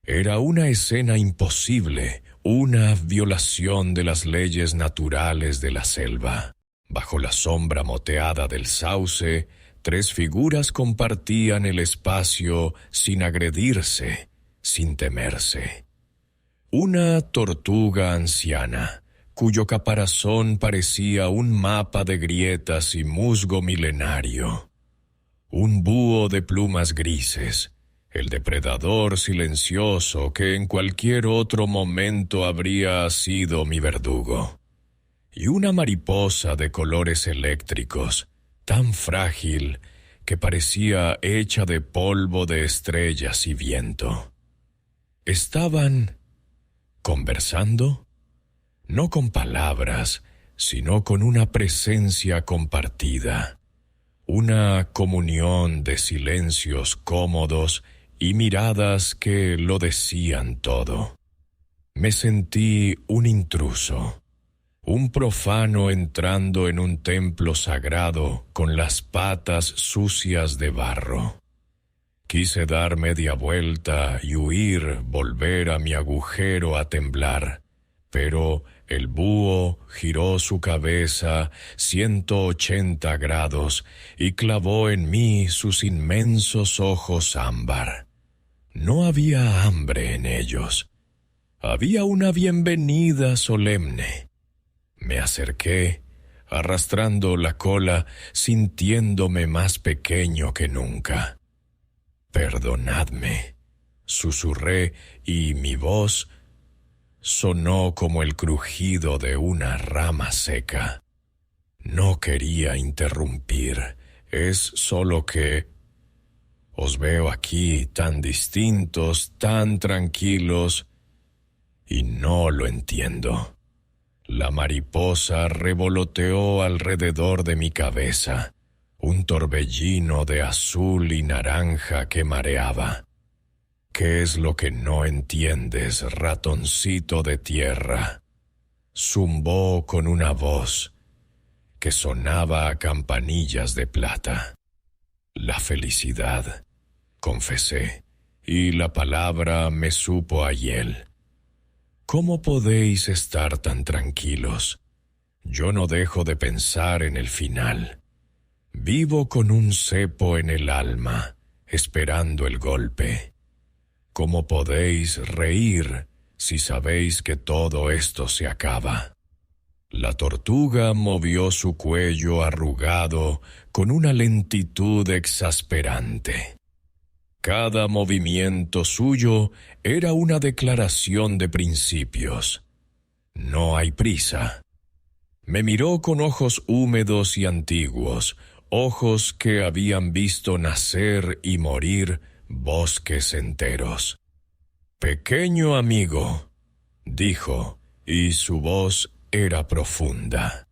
Era una escena imposible, una violación de las leyes naturales de la selva. Bajo la sombra moteada del sauce, 3 figuras compartían el espacio sin agredirse, sin temerse. Una tortuga anciana, cuyo caparazón parecía un mapa de grietas y musgo milenario. Un búho de plumas grises, el depredador silencioso que en cualquier otro momento habría sido mi verdugo. Y una mariposa de colores eléctricos, tan frágil que parecía hecha de polvo de estrellas y viento. Estaban conversando, no con palabras, sino con una presencia compartida, una comunión de silencios cómodos y miradas que lo decían todo. Me sentí un intruso. un profano entrando en un templo sagrado con las patas sucias de barro. Quise dar media vuelta y huir, volver a mi agujero a temblar, pero el búho giró su cabeza 180 grados y clavó en mí sus inmensos ojos ámbar. No había hambre en ellos. Había una bienvenida solemne. Me acerqué, arrastrando la cola, sintiéndome más pequeño que nunca. «Perdonadme», susurré, y mi voz sonó como el crujido de una rama seca. No quería interrumpir, es solo que os veo aquí tan distintos, tan tranquilos, y no lo entiendo. La mariposa revoloteó alrededor de mi cabeza, un torbellino de azul y naranja que mareaba. ¿Qué es lo que no entiendes, ratoncito de tierra?, zumbó con una voz que sonaba a campanillas de plata. La felicidad, confesé, y la palabra me supo a hiel. ¿Cómo podéis estar tan tranquilos? Yo no dejo de pensar en el final. Vivo con un cepo en el alma, esperando el golpe. ¿Cómo podéis reír si sabéis que todo esto se acaba? La tortuga movió su cuello arrugado con una lentitud exasperante. Cada movimiento suyo era una declaración de principios. No hay prisa. Me miró con ojos húmedos y antiguos, ojos que habían visto nacer y morir bosques enteros. «Pequeño amigo», dijo, y su voz era profunda,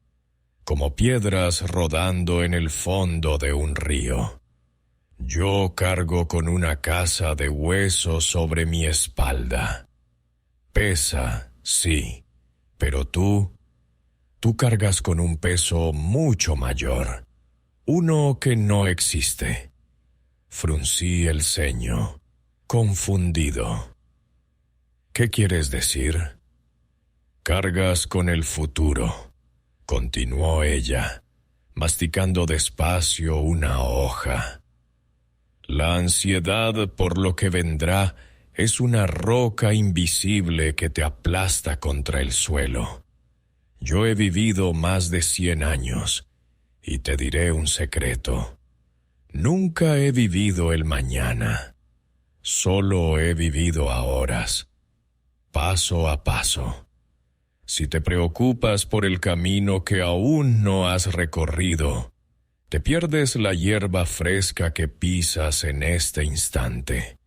como piedras rodando en el fondo de un río. «Yo cargo con una casa de hueso sobre mi espalda. Pesa, sí, pero tú cargas con un peso mucho mayor, uno que no existe». Fruncí el ceño, confundido. «¿Qué quieres decir?» «Cargas con el futuro», continuó ella, masticando despacio una hoja. «La ansiedad por lo que vendrá es una roca invisible que te aplasta contra el suelo. Yo he vivido más de 100 años, y te diré un secreto. Nunca he vivido el mañana, solo he vivido a horas, paso a paso. Si te preocupas por el camino que aún no has recorrido, te pierdes la hierba fresca que pisas en este instante.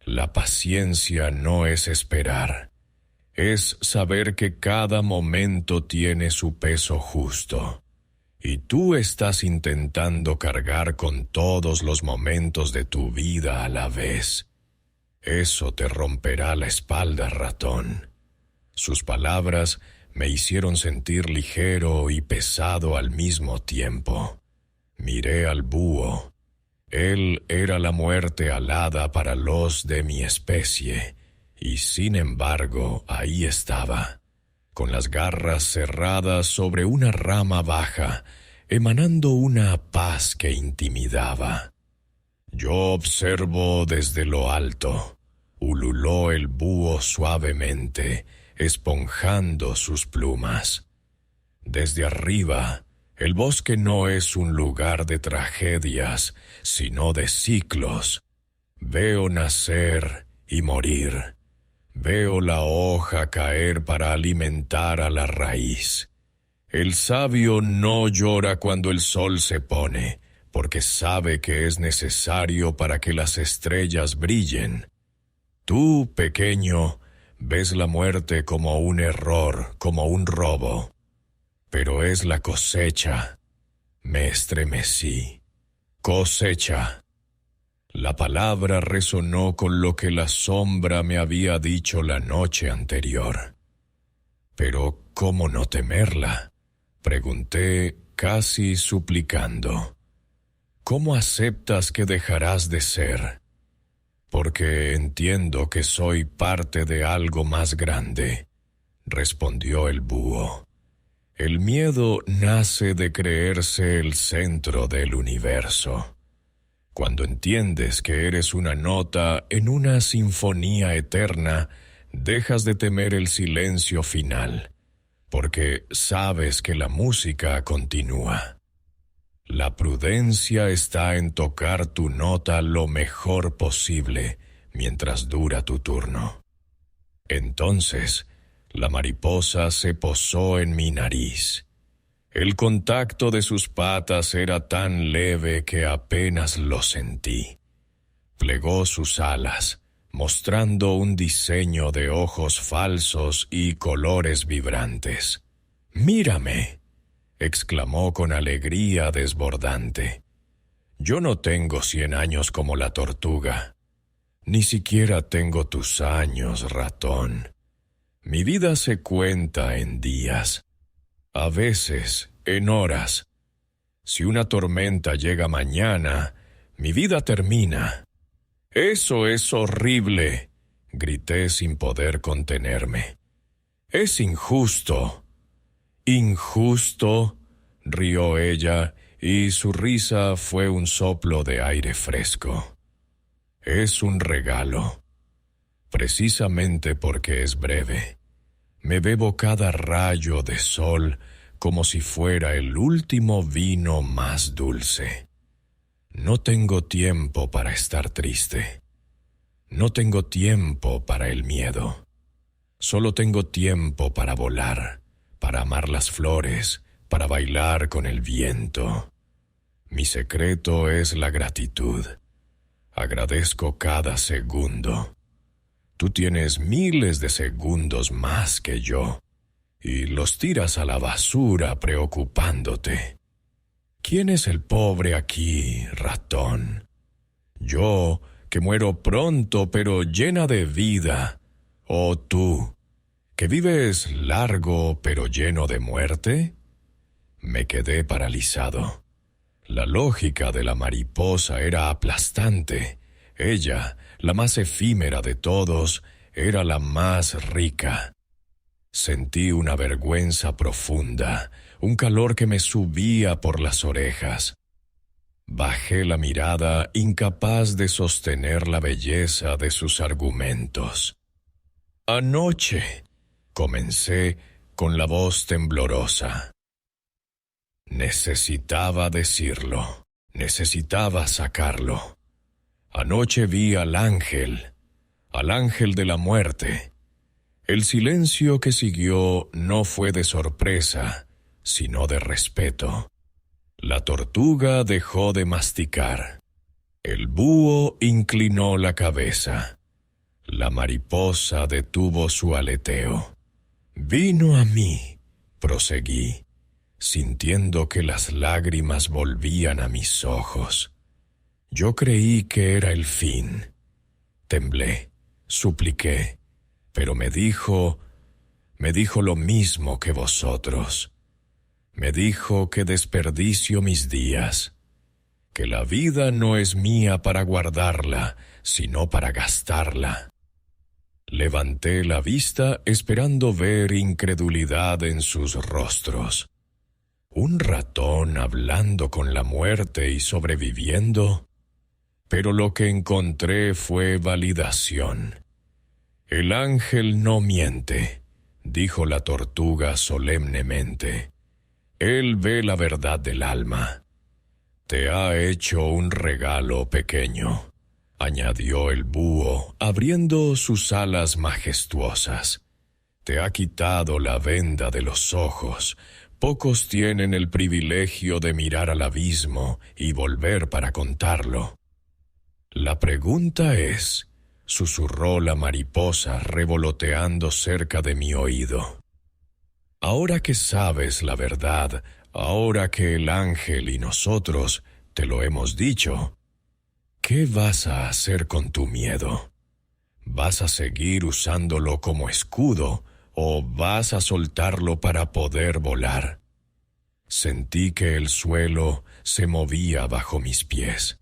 La paciencia no es esperar, es saber que cada momento tiene su peso justo. Y tú estás intentando cargar con todos los momentos de tu vida a la vez. Eso te romperá la espalda, ratón». Sus palabras me hicieron sentir ligero y pesado al mismo tiempo. Miré al búho. Él era la muerte alada para los de mi especie, y sin embargo ahí estaba, con las garras cerradas sobre una rama baja, emanando una paz que intimidaba. «Yo observo desde lo alto», ululó el búho suavemente, esponjando sus plumas. «Desde arriba, el bosque no es un lugar de tragedias, sino de ciclos. Veo nacer y morir. Veo la hoja caer para alimentar a la raíz. El sabio no llora cuando el sol se pone, porque sabe que es necesario para que las estrellas brillen. Tú, pequeño, ves la muerte como un error, como un robo. Pero es la cosecha». Me estremecí. «Cosecha». La palabra resonó con lo que la sombra me había dicho la noche anterior. Pero ¿cómo no temerla? Pregunté, casi suplicando. ¿Cómo aceptas que dejarás de ser? Porque entiendo que soy parte de algo más grande, respondió el búho. El miedo nace de creerse el centro del universo. Cuando entiendes que eres una nota en una sinfonía eterna, dejas de temer el silencio final, porque sabes que la música continúa. La prudencia está en tocar tu nota lo mejor posible mientras dura tu turno. Entonces, la mariposa se posó en mi nariz. El contacto de sus patas era tan leve que apenas lo sentí. Plegó sus alas, mostrando un diseño de ojos falsos y colores vibrantes. «¡Mírame!», exclamó con alegría desbordante. «Yo no tengo 100 años como la tortuga. Ni siquiera tengo tus años, ratón. Mi vida se cuenta en días. A veces, en horas. Si una tormenta llega mañana, mi vida termina». «Eso es horrible», grité sin poder contenerme. «Es injusto». «¿Injusto?», rió ella, y su risa fue un soplo de aire fresco. «Es un regalo. Precisamente porque es breve. Me bebo cada rayo de sol como si fuera el último vino más dulce. No tengo tiempo para estar triste. No tengo tiempo para el miedo. Solo tengo tiempo para volar, para amar las flores, para bailar con el viento. Mi secreto es la gratitud. Agradezco cada segundo. Tú tienes miles de segundos más que yo, y los tiras a la basura preocupándote. ¿Quién es el pobre aquí, ratón? Yo, que muero pronto pero llena de vida, ¿o tú, que vives largo pero lleno de muerte? Me quedé paralizado. La lógica de la mariposa era aplastante. Ella, la más efímera de todos, era la más rica. Sentí una vergüenza profunda, un calor que me subía por las orejas. Bajé la mirada, incapaz de sostener la belleza de sus argumentos. «Anoche», comencé con la voz temblorosa. Necesitaba decirlo, necesitaba sacarlo. Anoche vi al ángel de la muerte. El silencio que siguió no fue de sorpresa, sino de respeto. La tortuga dejó de masticar. El búho inclinó la cabeza. La mariposa detuvo su aleteo. «Vino a mí», proseguí, sintiendo que las lágrimas volvían a mis ojos. Yo creí que era el fin. Temblé, supliqué, pero me dijo lo mismo que vosotros. Me dijo que desperdicio mis días, que la vida no es mía para guardarla, sino para gastarla. Levanté la vista esperando ver incredulidad en sus rostros. ¿Un ratón hablando con la muerte y sobreviviendo? Pero lo que encontré fue validación. «El ángel no miente», dijo la tortuga solemnemente. «Él ve la verdad del alma. Te ha hecho un regalo pequeño», añadió el búho, abriendo sus alas majestuosas. «Te ha quitado la venda de los ojos. Pocos tienen el privilegio de mirar al abismo y volver para contarlo». «La pregunta es», susurró la mariposa revoloteando cerca de mi oído. «Ahora que sabes la verdad, ahora que el ángel y nosotros te lo hemos dicho, ¿qué vas a hacer con tu miedo? ¿Vas a seguir usándolo como escudo o vas a soltarlo para poder volar? Sentí que el suelo se movía bajo mis pies.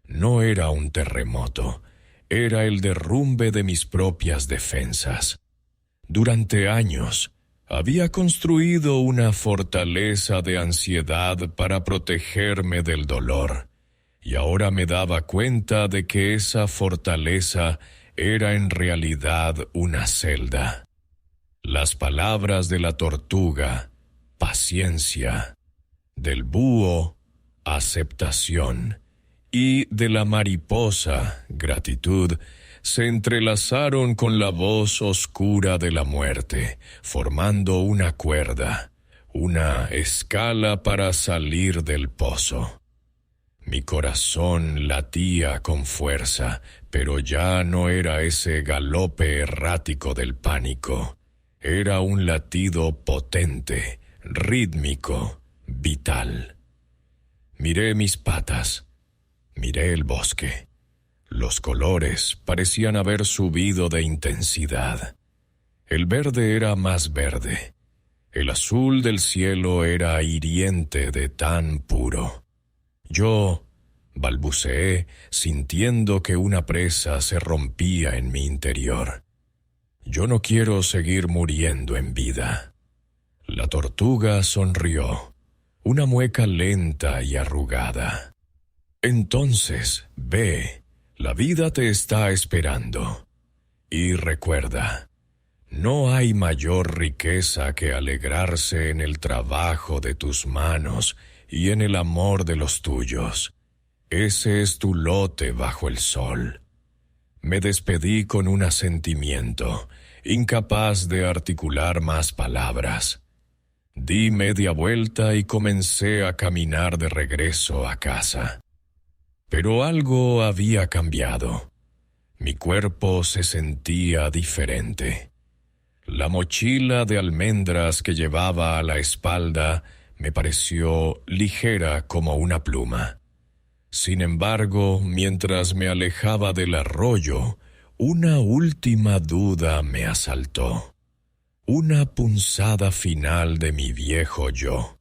No era un terremoto, era el derrumbe de mis propias defensas. Durante años, había construido una fortaleza de ansiedad para protegerme del dolor, y ahora me daba cuenta de que esa fortaleza era en realidad una celda. Las palabras de la tortuga, paciencia, del búho, aceptación, y de la mariposa, gratitud, se entrelazaron con la voz oscura de la muerte, formando una cuerda, una escala para salir del pozo. Mi corazón latía con fuerza, pero ya no era ese galope errático del pánico. Era un latido potente, rítmico, vital. Miré mis patas, miré el bosque. Los colores parecían haber subido de intensidad. El verde era más verde. El azul del cielo era hiriente de tan puro. Yo balbuceé, sintiendo que una presa se rompía en mi interior. Yo no quiero seguir muriendo en vida. La tortuga sonrió, una mueca lenta y arrugada. Entonces, ve, la vida te está esperando. Y recuerda, no hay mayor riqueza que alegrarse en el trabajo de tus manos y en el amor de los tuyos. Ese es tu lote bajo el sol. Me despedí con un asentimiento, incapaz de articular más palabras. Di media vuelta y comencé a caminar de regreso a casa. Pero algo había cambiado. Mi cuerpo se sentía diferente. La mochila de almendras que llevaba a la espalda me pareció ligera como una pluma. Sin embargo, mientras me alejaba del arroyo, una última duda me asaltó. Una punzada final de mi viejo yo.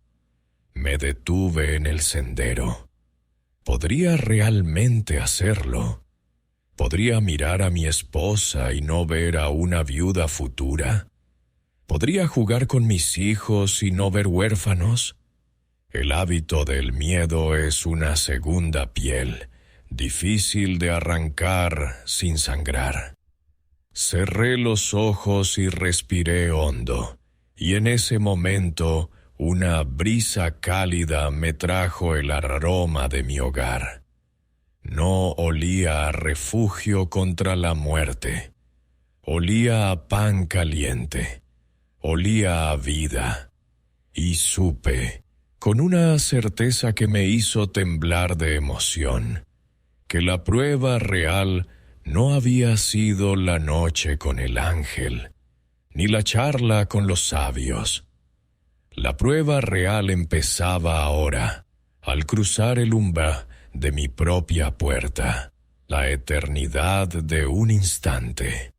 Me detuve en el sendero. ¿Podría realmente hacerlo? ¿Podría mirar a mi esposa y no ver a una viuda futura? ¿Podría jugar con mis hijos y no ver huérfanos? El hábito del miedo es una segunda piel, difícil de arrancar sin sangrar. Cerré los ojos y respiré hondo, y en ese momento una brisa cálida me trajo el aroma de mi hogar. No olía a refugio contra la muerte. Olía a pan caliente. Olía a vida. Y supe, con una certeza que me hizo temblar de emoción, que la prueba real no había sido la noche con el ángel, ni la charla con los sabios. La prueba real empezaba ahora, al cruzar el umbral de mi propia puerta, la eternidad de un instante.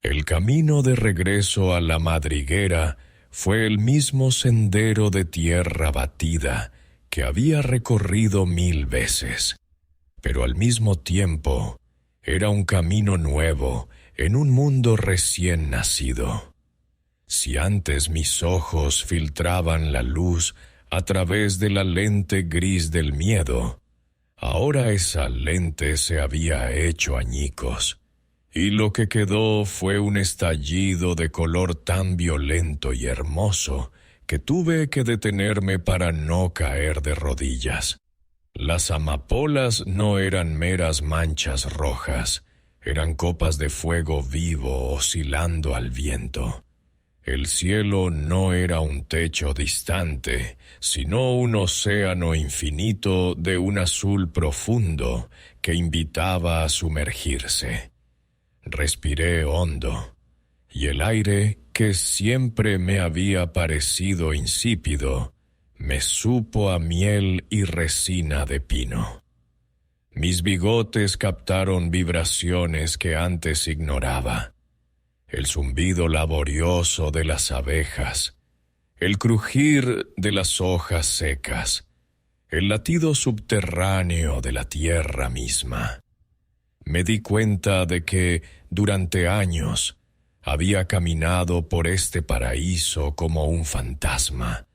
El camino de regreso a la madriguera fue el mismo sendero de tierra batida que había recorrido 1000 veces, pero al mismo tiempo era un camino nuevo en un mundo recién nacido. Si antes mis ojos filtraban la luz a través de la lente gris del miedo, ahora esa lente se había hecho añicos, y lo que quedó fue un estallido de color tan violento y hermoso que tuve que detenerme para no caer de rodillas. Las amapolas no eran meras manchas rojas, eran copas de fuego vivo oscilando al viento. El cielo no era un techo distante, sino un océano infinito de un azul profundo que invitaba a sumergirse. Respiré hondo, y el aire, que siempre me había parecido insípido, me supo a miel y resina de pino. Mis bigotes captaron vibraciones que antes ignoraba. el zumbido laborioso de las abejas, el crujir de las hojas secas, el latido subterráneo de la tierra misma. Me di cuenta de que, durante años, había caminado por este paraíso como un fantasma,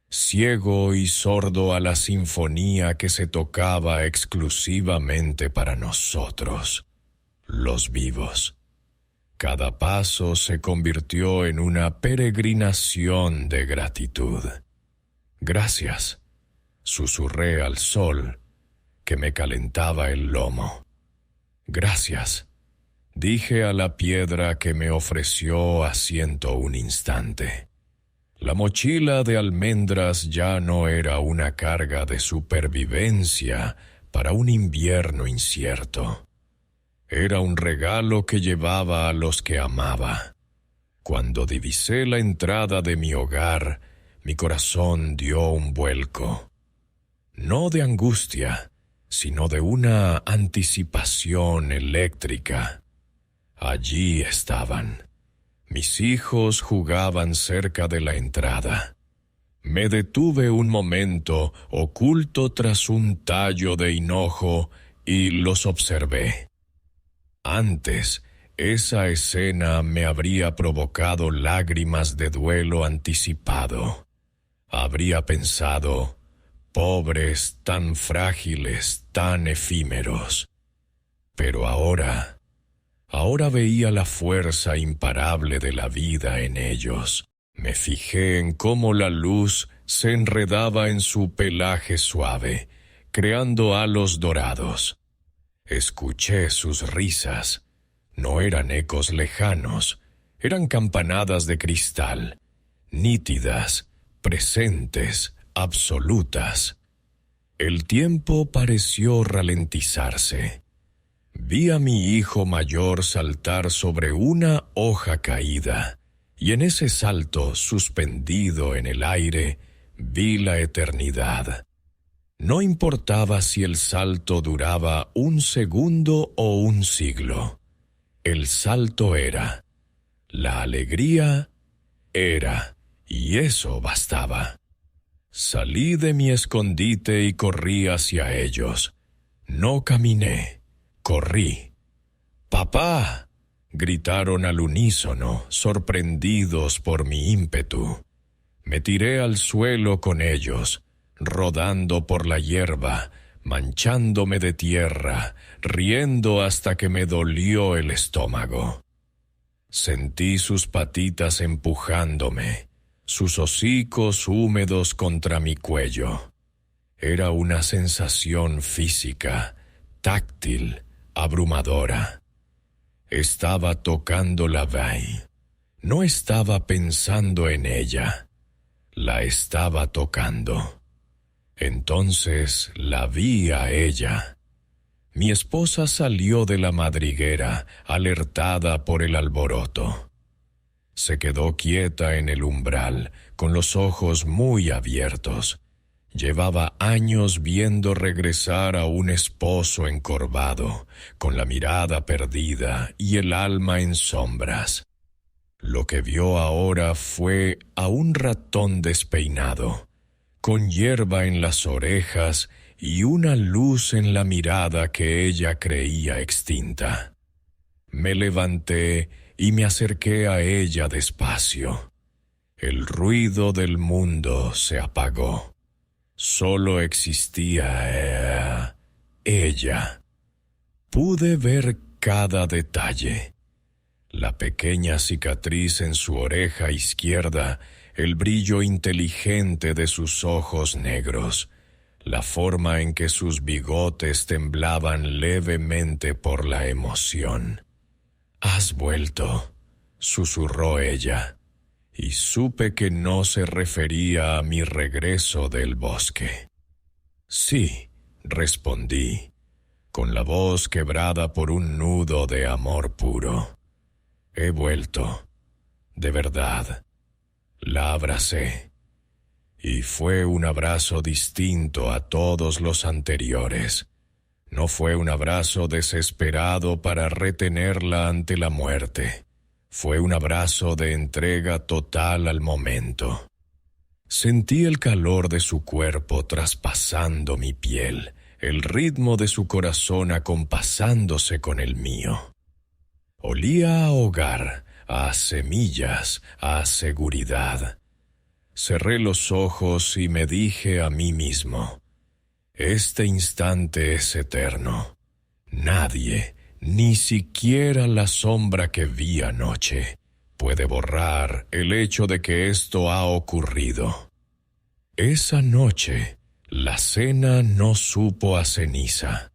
ciego y sordo a la sinfonía que se tocaba exclusivamente para nosotros, los vivos. Cada paso se convirtió en una peregrinación de gratitud. «Gracias», susurré al sol, que me calentaba el lomo. «Gracias», dije a la piedra que me ofreció asiento un instante. La mochila de almendras ya no era una carga de supervivencia para un invierno incierto. Era un regalo que llevaba a los que amaba. Cuando divisé la entrada de mi hogar, mi corazón dio un vuelco. No de angustia, sino de una anticipación eléctrica. Allí estaban. Mis hijos jugaban cerca de la entrada. Me detuve un momento, oculto tras un tallo de hinojo, y los observé. Antes, esa escena me habría provocado lágrimas de duelo anticipado. Habría pensado, pobres, tan frágiles, tan efímeros. Pero ahora veía la fuerza imparable de la vida en ellos. Me fijé en cómo la luz se enredaba en su pelaje suave, creando halos dorados. Escuché sus risas. No eran ecos lejanos, eran campanadas de cristal, nítidas, presentes, absolutas. El tiempo pareció ralentizarse. Vi a mi hijo mayor saltar sobre una hoja caída, y en ese salto, suspendido en el aire, vi la eternidad. No importaba si el salto duraba un segundo o un siglo. El salto era. La alegría era, y eso bastaba. Salí de mi escondite y corrí hacia ellos. No caminé, corrí. «¡Papá!», gritaron al unísono, sorprendidos por mi ímpetu. Me tiré al suelo con ellos, rodando por la hierba, manchándome de tierra, riendo hasta que me dolió el estómago. Sentí sus patitas empujándome, sus hocicos húmedos contra mi cuello. Era una sensación física, táctil, abrumadora. Estaba tocando la vaina. No estaba pensando en ella. La estaba tocando. Entonces la vi a ella. Mi esposa salió de la madriguera, alertada por el alboroto. Se quedó quieta en el umbral, con los ojos muy abiertos. Llevaba años viendo regresar a un esposo encorvado, con la mirada perdida y el alma en sombras. Lo que vio ahora fue a un ratón despeinado, con hierba en las orejas y una luz en la mirada que ella creía extinta. Me levanté y me acerqué a ella despacio. El ruido del mundo se apagó. Solo existía ella. Pude ver cada detalle. La pequeña cicatriz en su oreja izquierda, el brillo inteligente de sus ojos negros, la forma en que sus bigotes temblaban levemente por la emoción. «Has vuelto», susurró ella, y supe que no se refería a mi regreso del bosque. «Sí», respondí, con la voz quebrada por un nudo de amor puro. «He vuelto, de verdad». La abracé, y fue un abrazo distinto a todos los anteriores. No fue un abrazo desesperado para retenerla ante la muerte. Fue un abrazo de entrega total al momento. Sentí el calor de su cuerpo traspasando mi piel, el ritmo de su corazón acompasándose con el mío. Olía a hogar, a semillas, a seguridad. Cerré los ojos y me dije a mí mismo: este instante es eterno. Nadie, ni siquiera la sombra que vi anoche, puede borrar el hecho de que esto ha ocurrido. Esa noche, la cena no supo a ceniza.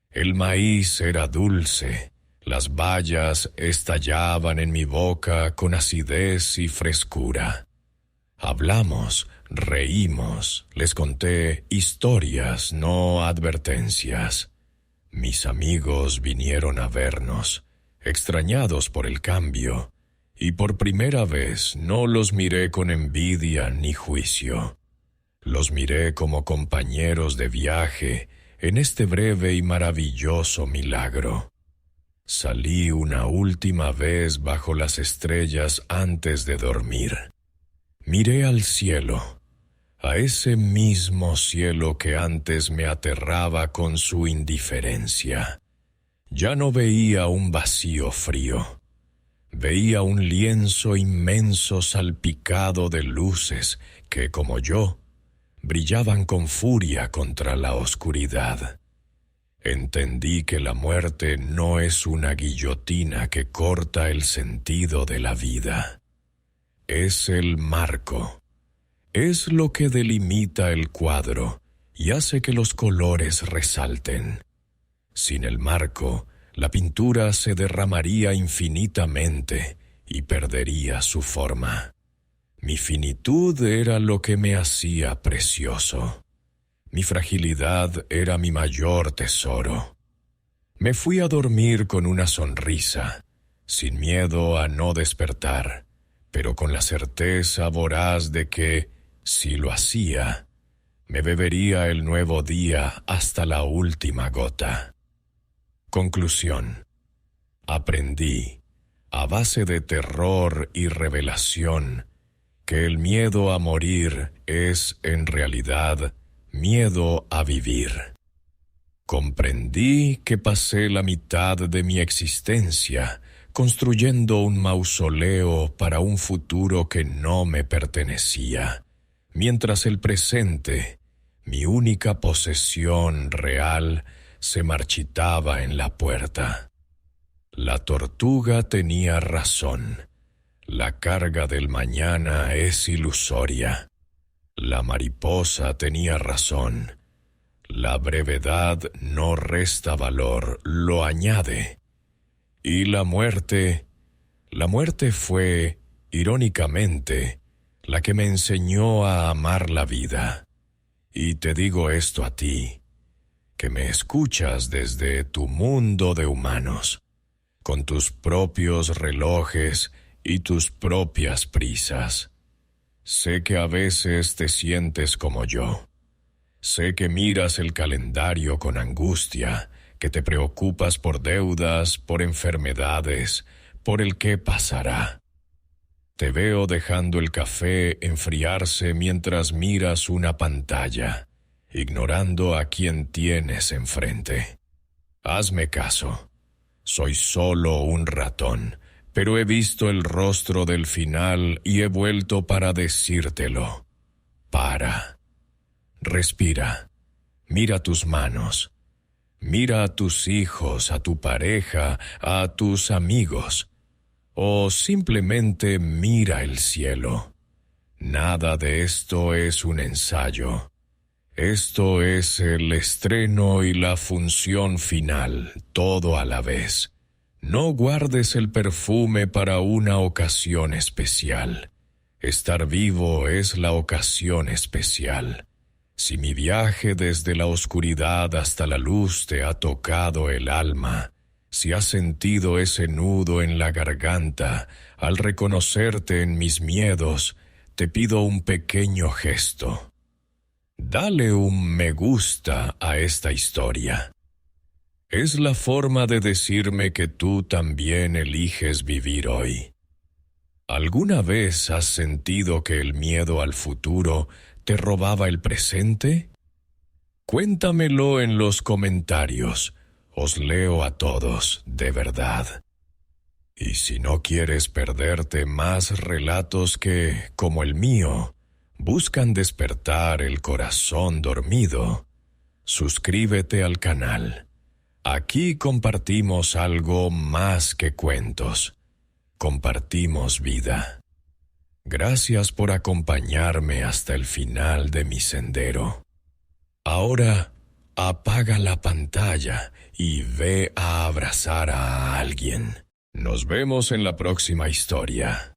El maíz era dulce, las bayas estallaban en mi boca con acidez y frescura. Hablamos, reímos, les conté historias, no advertencias. Mis amigos vinieron a vernos, extrañados por el cambio, y por primera vez no los miré con envidia ni juicio. Los miré como compañeros de viaje en este breve y maravilloso milagro. Salí una última vez bajo las estrellas antes de dormir. Miré al cielo, a ese mismo cielo que antes me aterraba con su indiferencia. Ya no veía un vacío frío. Veía un lienzo inmenso salpicado de luces que, como yo, brillaban con furia contra la oscuridad. Entendí que la muerte no es una guillotina que corta el sentido de la vida. Es el marco. Es lo que delimita el cuadro y hace que los colores resalten. Sin el marco, la pintura se derramaría infinitamente y perdería su forma. Mi finitud era lo que me hacía precioso. Mi fragilidad era mi mayor tesoro. Me fui a dormir con una sonrisa, sin miedo a no despertar, pero con la certeza voraz de que, si lo hacía, me bebería el nuevo día hasta la última gota. Conclusión. Aprendí, a base de terror y revelación, que el miedo a morir es, en realidad, miedo a vivir. Comprendí que pasé la mitad de mi existencia construyendo un mausoleo para un futuro que no me pertenecía, mientras el presente, mi única posesión real, se marchitaba en la puerta. La tortuga tenía razón. La carga del mañana es ilusoria. La mariposa tenía razón. La brevedad no resta valor, lo añade. Y la muerte fue, irónicamente, la que me enseñó a amar la vida. Y te digo esto a ti, que me escuchas desde tu mundo de humanos, con tus propios relojes y tus propias prisas. Sé que a veces te sientes como yo. Sé que miras el calendario con angustia, que te preocupas por deudas, por enfermedades, por el qué pasará. Te veo dejando el café enfriarse mientras miras una pantalla, ignorando a quien tienes enfrente. Hazme caso. Soy solo un ratón, pero he visto el rostro del final y he vuelto para decírtelo. Para. Respira. Mira tus manos. Mira a tus hijos, a tu pareja, a tus amigos. O simplemente mira el cielo. Nada de esto es un ensayo. Esto es el estreno y la función final, todo a la vez. No guardes el perfume para una ocasión especial. Estar vivo es la ocasión especial. Si mi viaje desde la oscuridad hasta la luz te ha tocado el alma, si has sentido ese nudo en la garganta al reconocerte en mis miedos, te pido un pequeño gesto. Dale un me gusta a esta historia. Es la forma de decirme que tú también eliges vivir hoy. ¿Alguna vez has sentido que el miedo al futuro te robaba el presente? Cuéntamelo en los comentarios. Os leo a todos, de verdad. Y si no quieres perderte más relatos que, como el mío, buscan despertar el corazón dormido, suscríbete al canal. Aquí compartimos algo más que cuentos. Compartimos vida. Gracias por acompañarme hasta el final de mi sendero. Ahora, apaga la pantalla y ve a abrazar a alguien. Nos vemos en la próxima historia.